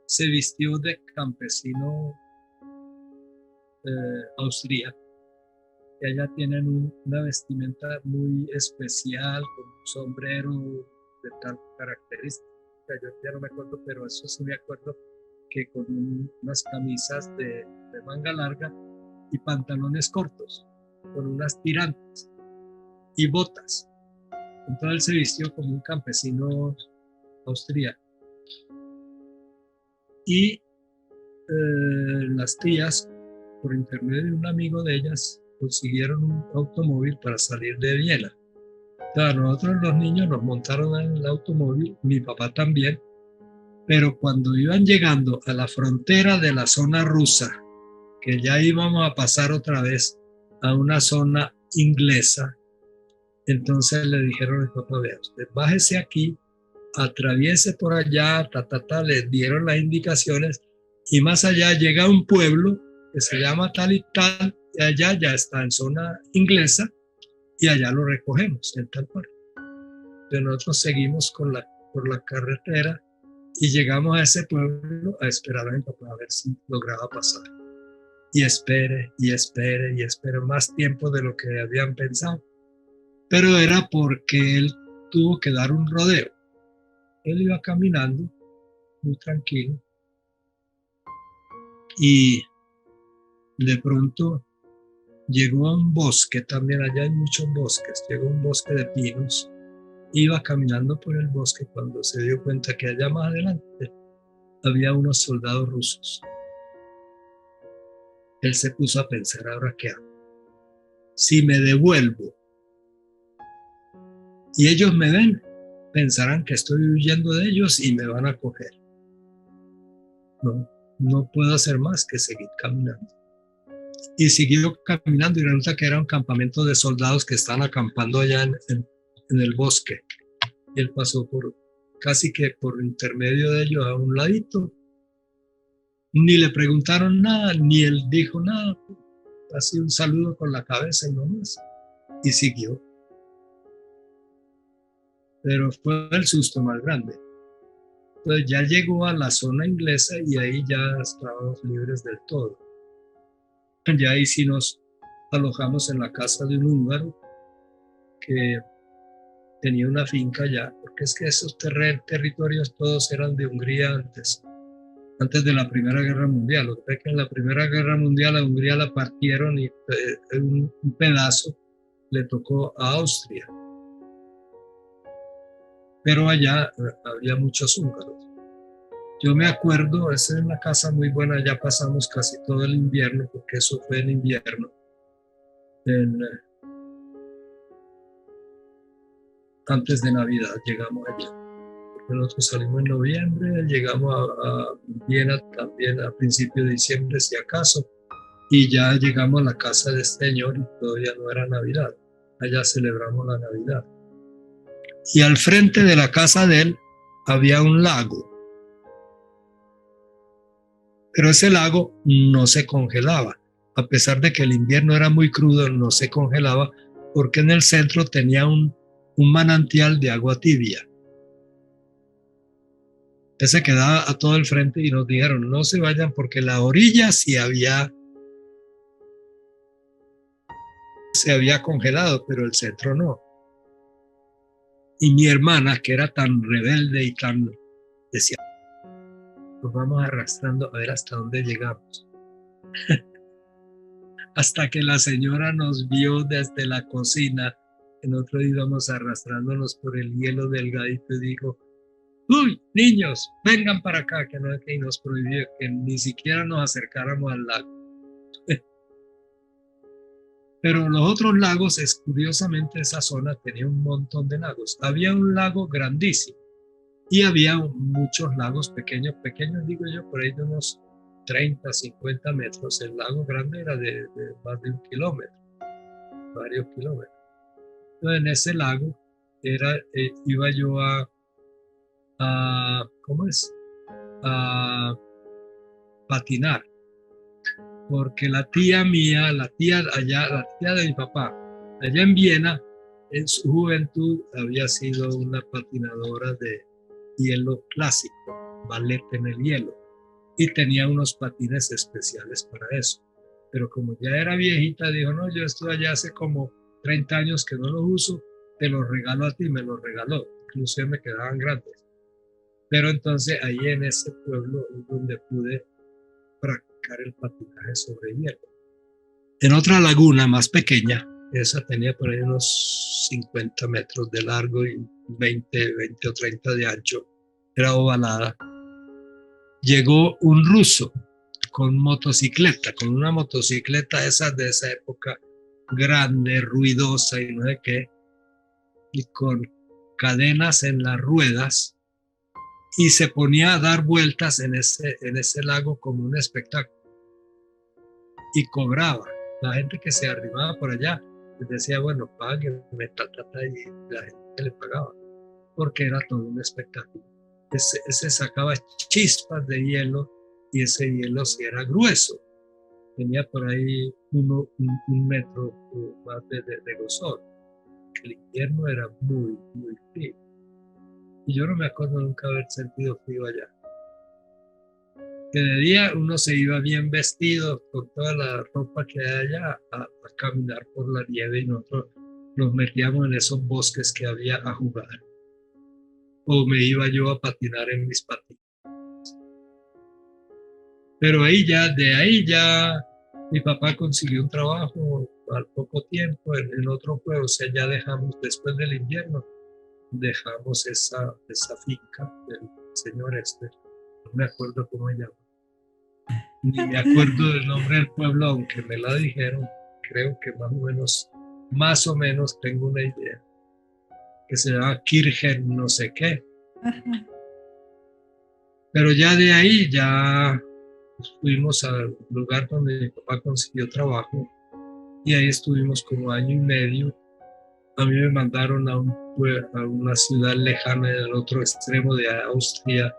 Se vistió de campesino austríaco. Que allá tienen una vestimenta muy especial, con un sombrero de tal característica. Yo ya no me acuerdo, pero eso sí me acuerdo, que con unas camisas de manga larga y pantalones cortos, con unas tirantes y botas. Entonces él se vistió como un campesino austríaco. y las tías, por intermedio de un amigo de ellas, consiguieron un automóvil para salir de Viena. Entonces, nosotros los niños nos montaron en el automóvil, mi papá también, pero cuando iban llegando a la frontera de la zona rusa, que ya íbamos a pasar otra vez a una zona inglesa, entonces le dijeron al papá, vea, usted bájese aquí, atraviese por allá, les dieron las indicaciones, y más allá llega un pueblo que se llama tal y tal, y allá ya está en zona inglesa, y allá lo recogemos en tal parte. Entonces nosotros seguimos por la carretera y llegamos a ese pueblo a esperar a mi papá a ver si lograba pasar. Y espere, y espere, y espere más tiempo de lo que habían pensado. Pero era porque él tuvo que dar un rodeo. Él iba caminando muy tranquilo y de pronto llegó a un bosque, también allá hay muchos bosques, llegó a un bosque de pinos, iba caminando por el bosque cuando se dio cuenta que allá más adelante había unos soldados rusos. Él se puso a pensar, ¿ahora qué hago? Si me devuelvo y ellos me ven, pensarán que estoy huyendo de ellos y me van a coger. No puedo hacer más que seguir caminando. Y siguió caminando y resulta que era un campamento de soldados que estaban acampando allá en el bosque. Y él pasó casi que por intermedio de ellos a un ladito. Ni le preguntaron nada, ni él dijo nada. Así un saludo con la cabeza y no más. Y siguió. Pero fue el susto más grande. Entonces ya llegó a la zona inglesa y ahí ya estábamos libres del todo. Ya ahí sí nos alojamos en la casa de un húngaro que tenía una finca allá, porque es que esos territorios todos eran de Hungría antes de la Primera Guerra Mundial. Lo que pasa es que en la Primera Guerra Mundial a Hungría la partieron y un pedazo le tocó a Austria. Pero allá había muchos húngaros. Yo me acuerdo, esa es una casa muy buena, ya pasamos casi todo el invierno, porque eso fue en invierno. Antes de Navidad llegamos allá. Porque nosotros salimos en noviembre, llegamos a Viena también a principios de diciembre, si acaso, y ya llegamos a la casa de este señor y todavía no era Navidad. Allá celebramos la Navidad. Y al frente de la casa de él había un lago. Pero ese lago no se congelaba. A pesar de que el invierno era muy crudo, no se congelaba porque en el centro tenía un manantial de agua tibia. Ese quedaba a todo el frente y nos dijeron, no se vayan porque la orilla sí se había congelado, pero el centro no. Y mi hermana, que era tan rebelde y tan decía, nos vamos arrastrando a ver hasta dónde llegamos. Hasta que la señora nos vio desde la cocina, que nosotros íbamos arrastrándonos por el hielo delgadito y dijo, uy, niños, vengan para acá, que no es que nos prohibió que ni siquiera nos acercáramos al lago. Pero los otros lagos, curiosamente esa zona tenía un montón de lagos. Había un lago grandísimo y había muchos lagos pequeños, digo yo, por ahí de unos 30, 50 metros. El lago grande era de más de 1 kilómetro, varios kilómetros. Entonces en ese lago iba yo a patinar. Porque la tía mía, la tía de mi papá, allá en Viena, en su juventud había sido una patinadora de hielo clásico, ballet en el hielo, y tenía unos patines especiales para eso. Pero como ya era viejita, dijo, no, yo estoy allá hace como 30 años que no los uso, te los regalo a ti, me los regaló, inclusive me quedaban grandes. Pero entonces ahí en ese pueblo es donde pude practicar el patinaje sobre hielo. En otra laguna más pequeña, esa tenía por ahí unos 50 metros de largo y 20 o 30 de ancho, era ovalada. llegó un ruso con motocicleta, con una motocicleta esas de esa época, grande, ruidosa y no sé qué, y con cadenas en las ruedas, y se ponía a dar vueltas en ese lago como un espectáculo. Y cobraba. La gente que se arrimaba por allá les decía, bueno, páguenme, y la gente le pagaba, porque era todo un espectáculo. Ese sacaba chispas de hielo, y ese hielo sí era grueso. Tenía por ahí un metro o más de grosor. El invierno era muy, muy frío. Y yo no me acuerdo nunca haber sentido frío allá. Que de día uno se iba bien vestido con toda la ropa que hay allá a caminar por la nieve, y nosotros nos metíamos en esos bosques que había a jugar. O me iba yo a patinar en mis patines. Pero de ahí ya mi papá consiguió un trabajo al poco tiempo en otro pueblo. O sea, ya dejamos, después del invierno, dejamos esa finca del señor este. No me acuerdo cómo se llama. Ni me acuerdo del nombre del pueblo, aunque me la dijeron. Creo que más o menos tengo una idea. Que se llama Kirchen no sé qué. Ajá. Pero ya de ahí ya fuimos al lugar donde mi papá consiguió trabajo, y ahí estuvimos como año y medio. A mí me mandaron a una ciudad lejana del otro extremo de Austria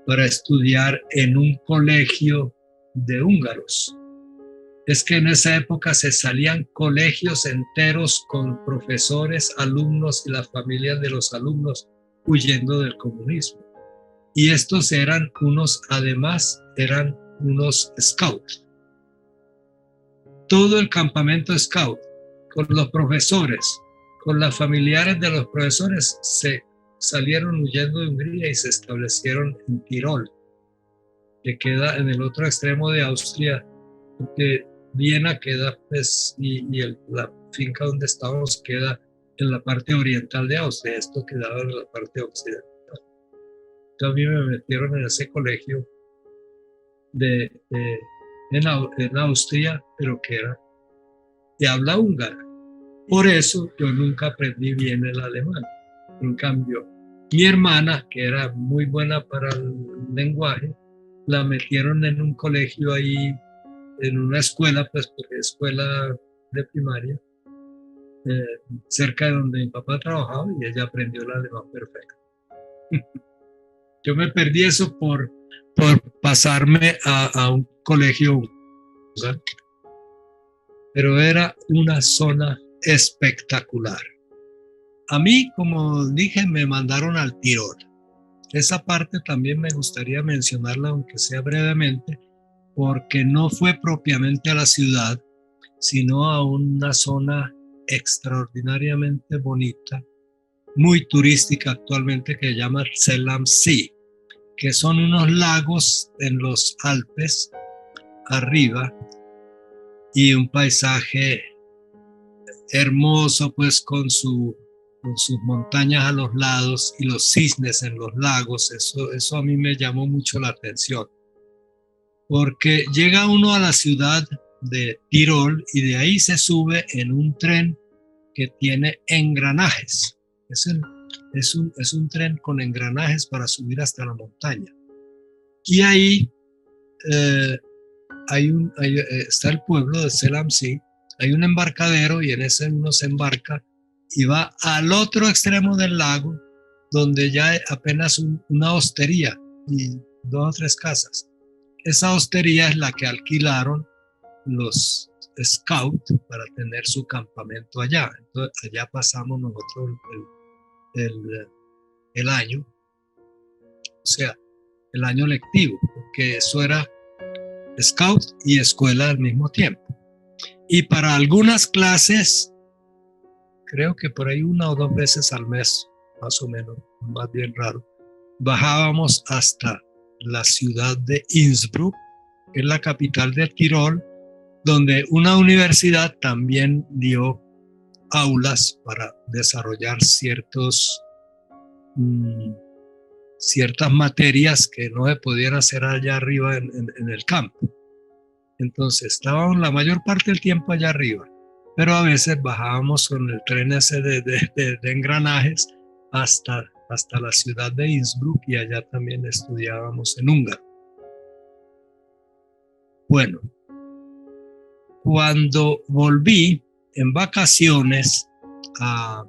para estudiar en un colegio de húngaros. Es que en esa época se salían colegios enteros con profesores, alumnos y las familias de los alumnos huyendo del comunismo. Y estos eran unos scouts. Todo el campamento scout, con los profesores, con las familiares de los profesores, se salieron huyendo de Hungría y se establecieron en Tirol, que queda en el otro extremo de Austria, porque Viena queda, pues, la finca donde estábamos queda en la parte oriental de Austria. Esto quedaba en la parte occidental. Entonces a mí me metieron en ese colegio en Austria, pero que era de habla húngara. Por eso yo nunca aprendí bien el alemán. En cambio, mi hermana, que era muy buena para el lenguaje, la metieron en un colegio ahí, en una escuela, pues porque escuela de primaria, cerca de donde mi papá trabajaba, y ella aprendió el alemán perfecto. Yo me perdí eso por pasarme a un colegio, ¿sabes? Pero era una zona espectacular. A mí, como dije, me mandaron al Tirol. Esa parte también me gustaría mencionarla, aunque sea brevemente, porque no fue propiamente a la ciudad, sino a una zona extraordinariamente bonita, muy turística actualmente, que se llama Zell am See, que son unos lagos en los Alpes arriba, y un paisaje hermoso, pues con sus montañas a los lados y los cisnes en los lagos. Eso a mí me llamó mucho la atención, porque llega uno a la ciudad de Tirol y de ahí se sube en un tren que tiene engranajes. Es un tren con engranajes para subir hasta la montaña. Y ahí está el pueblo de Zell am See. Hay un embarcadero y en ese uno se embarca y va al otro extremo del lago, donde ya hay apenas una hostería y 2 o 3 casas. Esa hostería es la que alquilaron los scouts para tener su campamento allá. Entonces allá pasamos nosotros el año, o sea, el año lectivo, porque eso era scout y escuela al mismo tiempo. Y para algunas clases, creo que por ahí 1 o 2 veces al mes, más o menos, más bien raro, bajábamos hasta la ciudad de Innsbruck, que es la capital de Tirol, donde una universidad también dio aulas para desarrollar ciertos ciertas materias que no se podían hacer allá arriba en el campo. Entonces estábamos la mayor parte del tiempo allá arriba, pero a veces bajábamos con el tren ese de engranajes hasta la ciudad de Innsbruck, y allá también estudiábamos en húngaro. Bueno, cuando volví en vacaciones al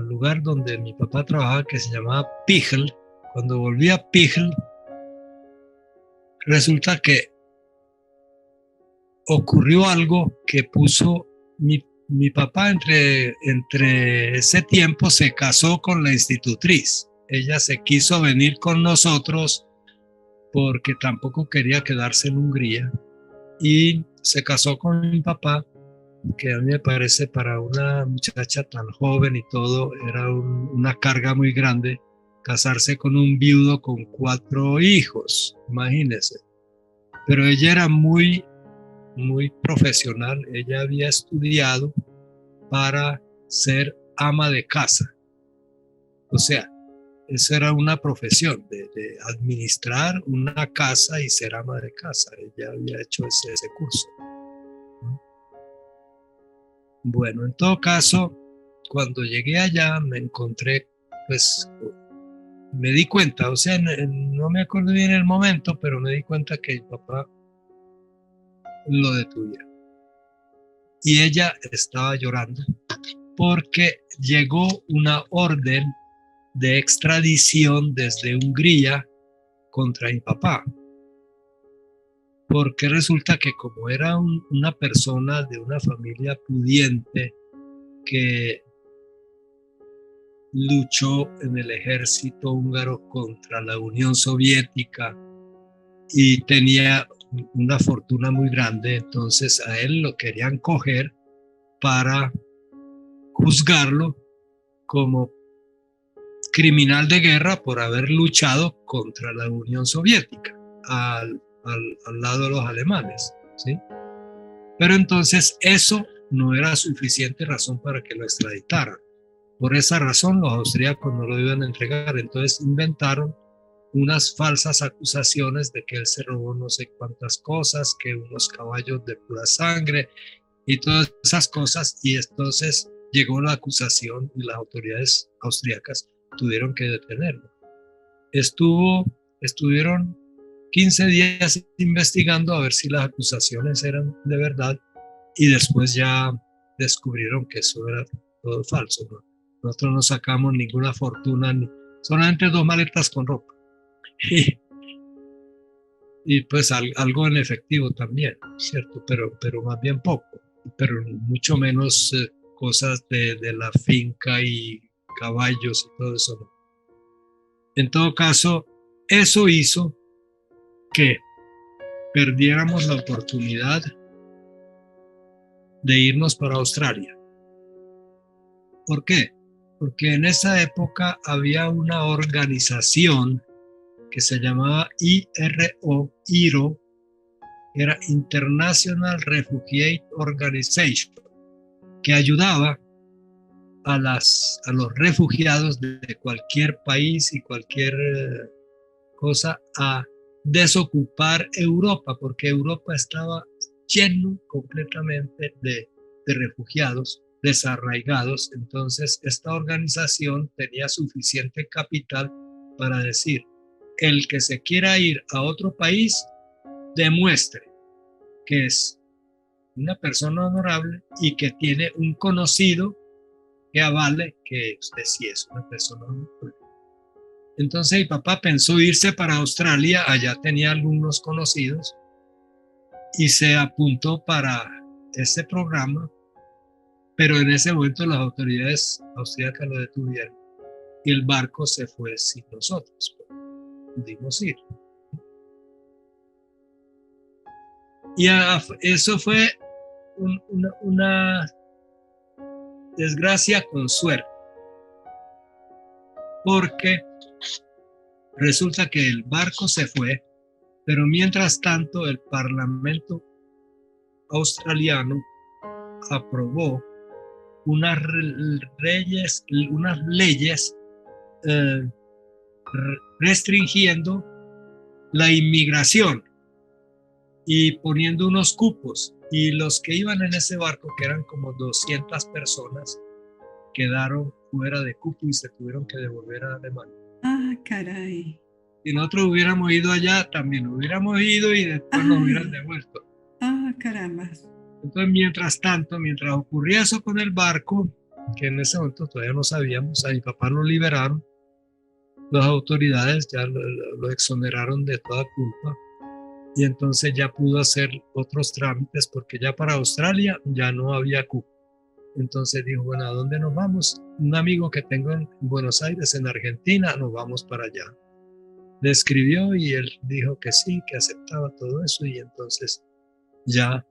lugar donde mi papá trabajaba, que se llamaba Pichl, cuando volví a Pichl, resulta que ocurrió algo que puso mi papá entre ese tiempo se casó con la institutriz. Ella se quiso venir con nosotros porque tampoco quería quedarse en Hungría, y se casó con mi papá, que a mí me parece para una muchacha tan joven y todo, era una carga muy grande casarse con un viudo con 4 hijos, imagínense. Pero ella era muy profesional, ella había estudiado para ser ama de casa. O sea, eso era una profesión de administrar una casa y ser ama de casa. Ella había hecho ese curso. Bueno, en todo caso, cuando llegué allá me encontré, pues me di cuenta, o sea, no me acuerdo bien el momento, pero me di cuenta que mi papá lo detuvieron. Y ella estaba llorando porque llegó una orden de extradición desde Hungría contra mi papá. Porque resulta que como era una persona de una familia pudiente que luchó en el ejército húngaro contra la Unión Soviética y tenía una fortuna muy grande, entonces a él lo querían coger para juzgarlo como criminal de guerra por haber luchado contra la Unión Soviética al lado de los alemanes, ¿sí? Pero entonces eso no era suficiente razón para que lo extraditaran. Por esa razón los austríacos no lo iban a entregar, entonces inventaron unas falsas acusaciones de que él se robó no sé cuántas cosas, que unos caballos de pura sangre y todas esas cosas, y entonces llegó la acusación y las autoridades austríacas tuvieron que detenerlo. Estuvieron 15 días investigando a ver si las acusaciones eran de verdad, y después ya descubrieron que eso era todo falso, ¿no? Nosotros no sacamos ninguna fortuna, solamente 2 maletas con ropa. Y pues algo en efectivo también, ¿cierto? Pero más bien poco, pero mucho menos cosas de la finca y caballos y todo eso, ¿no? En todo caso, eso hizo que perdiéramos la oportunidad de irnos para Australia. ¿Por qué? Porque en esa época había una organización que se llamaba IRO, era International Refugee Organization, que ayudaba a los refugiados de cualquier país y cualquier cosa a desocupar Europa, porque Europa estaba lleno completamente de refugiados desarraigados. Entonces esta organización tenía suficiente capital para decir: el que se quiera ir a otro país, demuestre que es una persona honorable y que tiene un conocido que avale que usted sí es una persona honorable. Entonces mi papá pensó irse para Australia, allá tenía algunos conocidos y se apuntó para ese programa, pero en ese momento las autoridades austríacas lo detuvieron y el barco se fue sin nosotros. Pudimos ir. Y eso fue una desgracia con suerte, porque resulta que el barco se fue, pero mientras tanto el Parlamento australiano aprobó unas leyes restringiendo la inmigración y poniendo unos cupos, y los que iban en ese barco, que eran como 200 personas, quedaron fuera de cupo y se tuvieron que devolver a Alemania. Ah, caray. Si nosotros hubiéramos ido allá, también hubiéramos ido y después nos hubieran devuelto. Ah, caramba. Entonces, mientras tanto, mientras ocurría eso con el barco, que en ese momento todavía no sabíamos, a mi papá lo liberaron, las autoridades ya lo exoneraron de toda culpa, y entonces ya pudo hacer otros trámites, porque ya para Australia ya no había cupo. Entonces dijo, bueno, ¿a dónde nos vamos? Un amigo que tengo en Buenos Aires, en Argentina, nos vamos para allá. Le escribió y él dijo que sí, que aceptaba todo eso, y entonces ya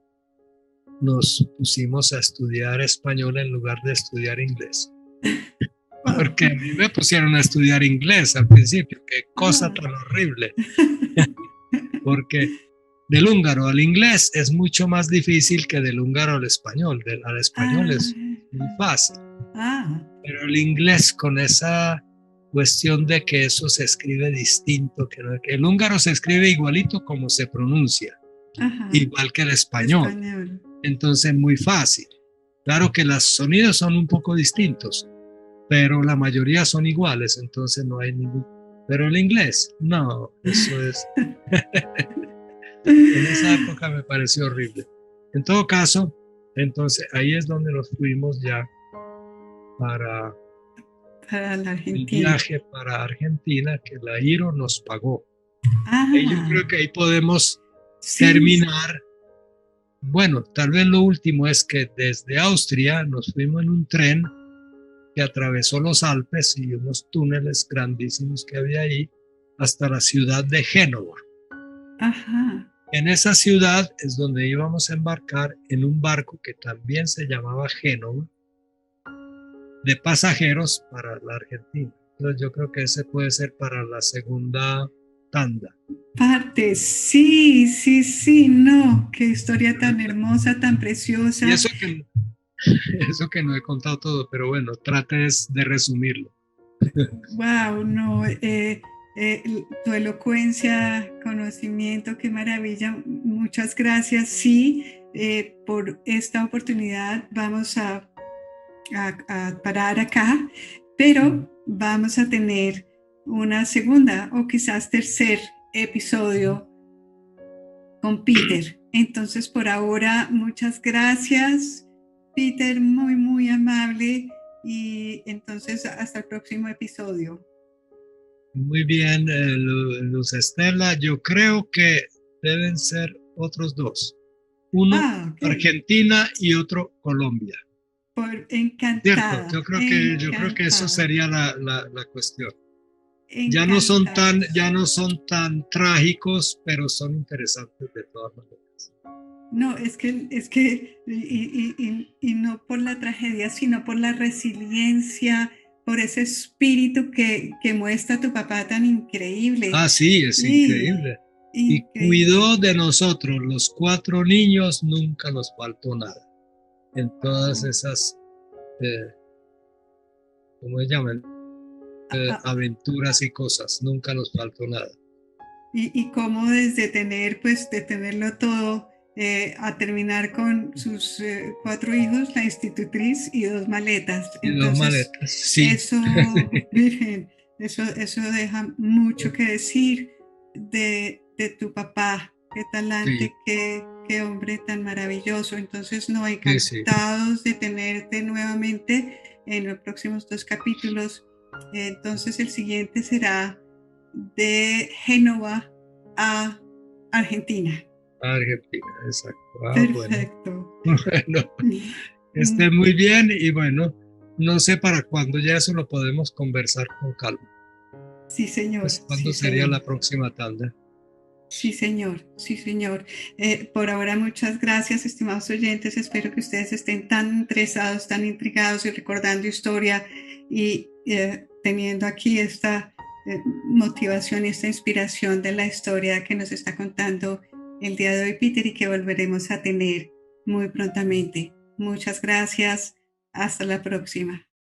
nos pusimos a estudiar español en lugar de estudiar inglés. Porque a mí me pusieron a estudiar inglés al principio, qué cosa tan horrible. Porque del húngaro al inglés es mucho más difícil que del húngaro al español. Al español es muy fácil. Pero el inglés, con esa cuestión de que eso se escribe distinto, que el húngaro se escribe igualito como se pronuncia, igual que el español. Entonces muy fácil. Claro que los sonidos son un poco distintos, pero la mayoría son iguales, entonces no hay ningún... Pero el inglés, no, eso es... En esa época me pareció horrible. En todo caso, entonces ahí es donde nos fuimos ya para la Argentina. El viaje para Argentina, que la IRO nos pagó. Y yo creo que ahí podemos terminar. Bueno, tal vez lo último es que desde Austria nos fuimos en un tren que atravesó los Alpes y unos túneles grandísimos que había ahí hasta la ciudad de Génova. En esa ciudad es donde íbamos a embarcar en un barco que también se llamaba Génova, de pasajeros para la Argentina. Entonces yo creo que ese puede ser para la segunda tanda. Sí, no, qué historia tan hermosa, tan preciosa. Y eso que no he contado todo, pero bueno, trate de resumirlo. Wow, no, tu elocuencia, conocimiento, qué maravilla, muchas gracias. Sí, por esta oportunidad vamos a parar acá, pero vamos a tener una segunda o quizás tercer episodio con Peter. Entonces, por ahora, muchas gracias, Peter, muy, muy amable, y entonces hasta el próximo episodio. Muy bien, Luz Estela, yo creo que deben ser otros dos. Uno Argentina y otro Colombia. Encantada. Yo creo que eso sería la cuestión. Ya no son tan trágicos, pero son interesantes de todas maneras. No, es que y no por la tragedia, sino por la resiliencia, por ese espíritu que muestra tu papá tan increíble. Sí, es increíble. Y cuidó de nosotros, los 4 niños, nunca nos faltó nada. En todas esas, ¿cómo se llaman? Aventuras y cosas, nunca nos faltó nada. Y cómo desde de tenerlo todo, a terminar con sus 4 hijos, la institutriz y 2 maletas. Entonces, 2 maletas, sí. Eso, Virgen, eso deja mucho que decir de tu papá. Qué talante, sí. Qué hombre tan maravilloso. Entonces, no, encantados de tenerte nuevamente en los próximos 2 capítulos. Entonces, el siguiente será de Génova a Argentina. Argentina, exacto. Perfecto. Bueno, esté muy bien, y bueno, no sé para cuándo, ya eso lo podemos conversar con calma. Sí, señor. Pues, ¿cuándo sería la próxima tanda? Sí, señor. Sí, señor. Por ahora, muchas gracias, estimados oyentes. Espero que ustedes estén tan interesados, tan intrigados y recordando historia y teniendo aquí esta motivación y esta inspiración de la historia que nos está contando el día de hoy Peter, y que volveremos a tener muy prontamente. Muchas gracias. Hasta la próxima.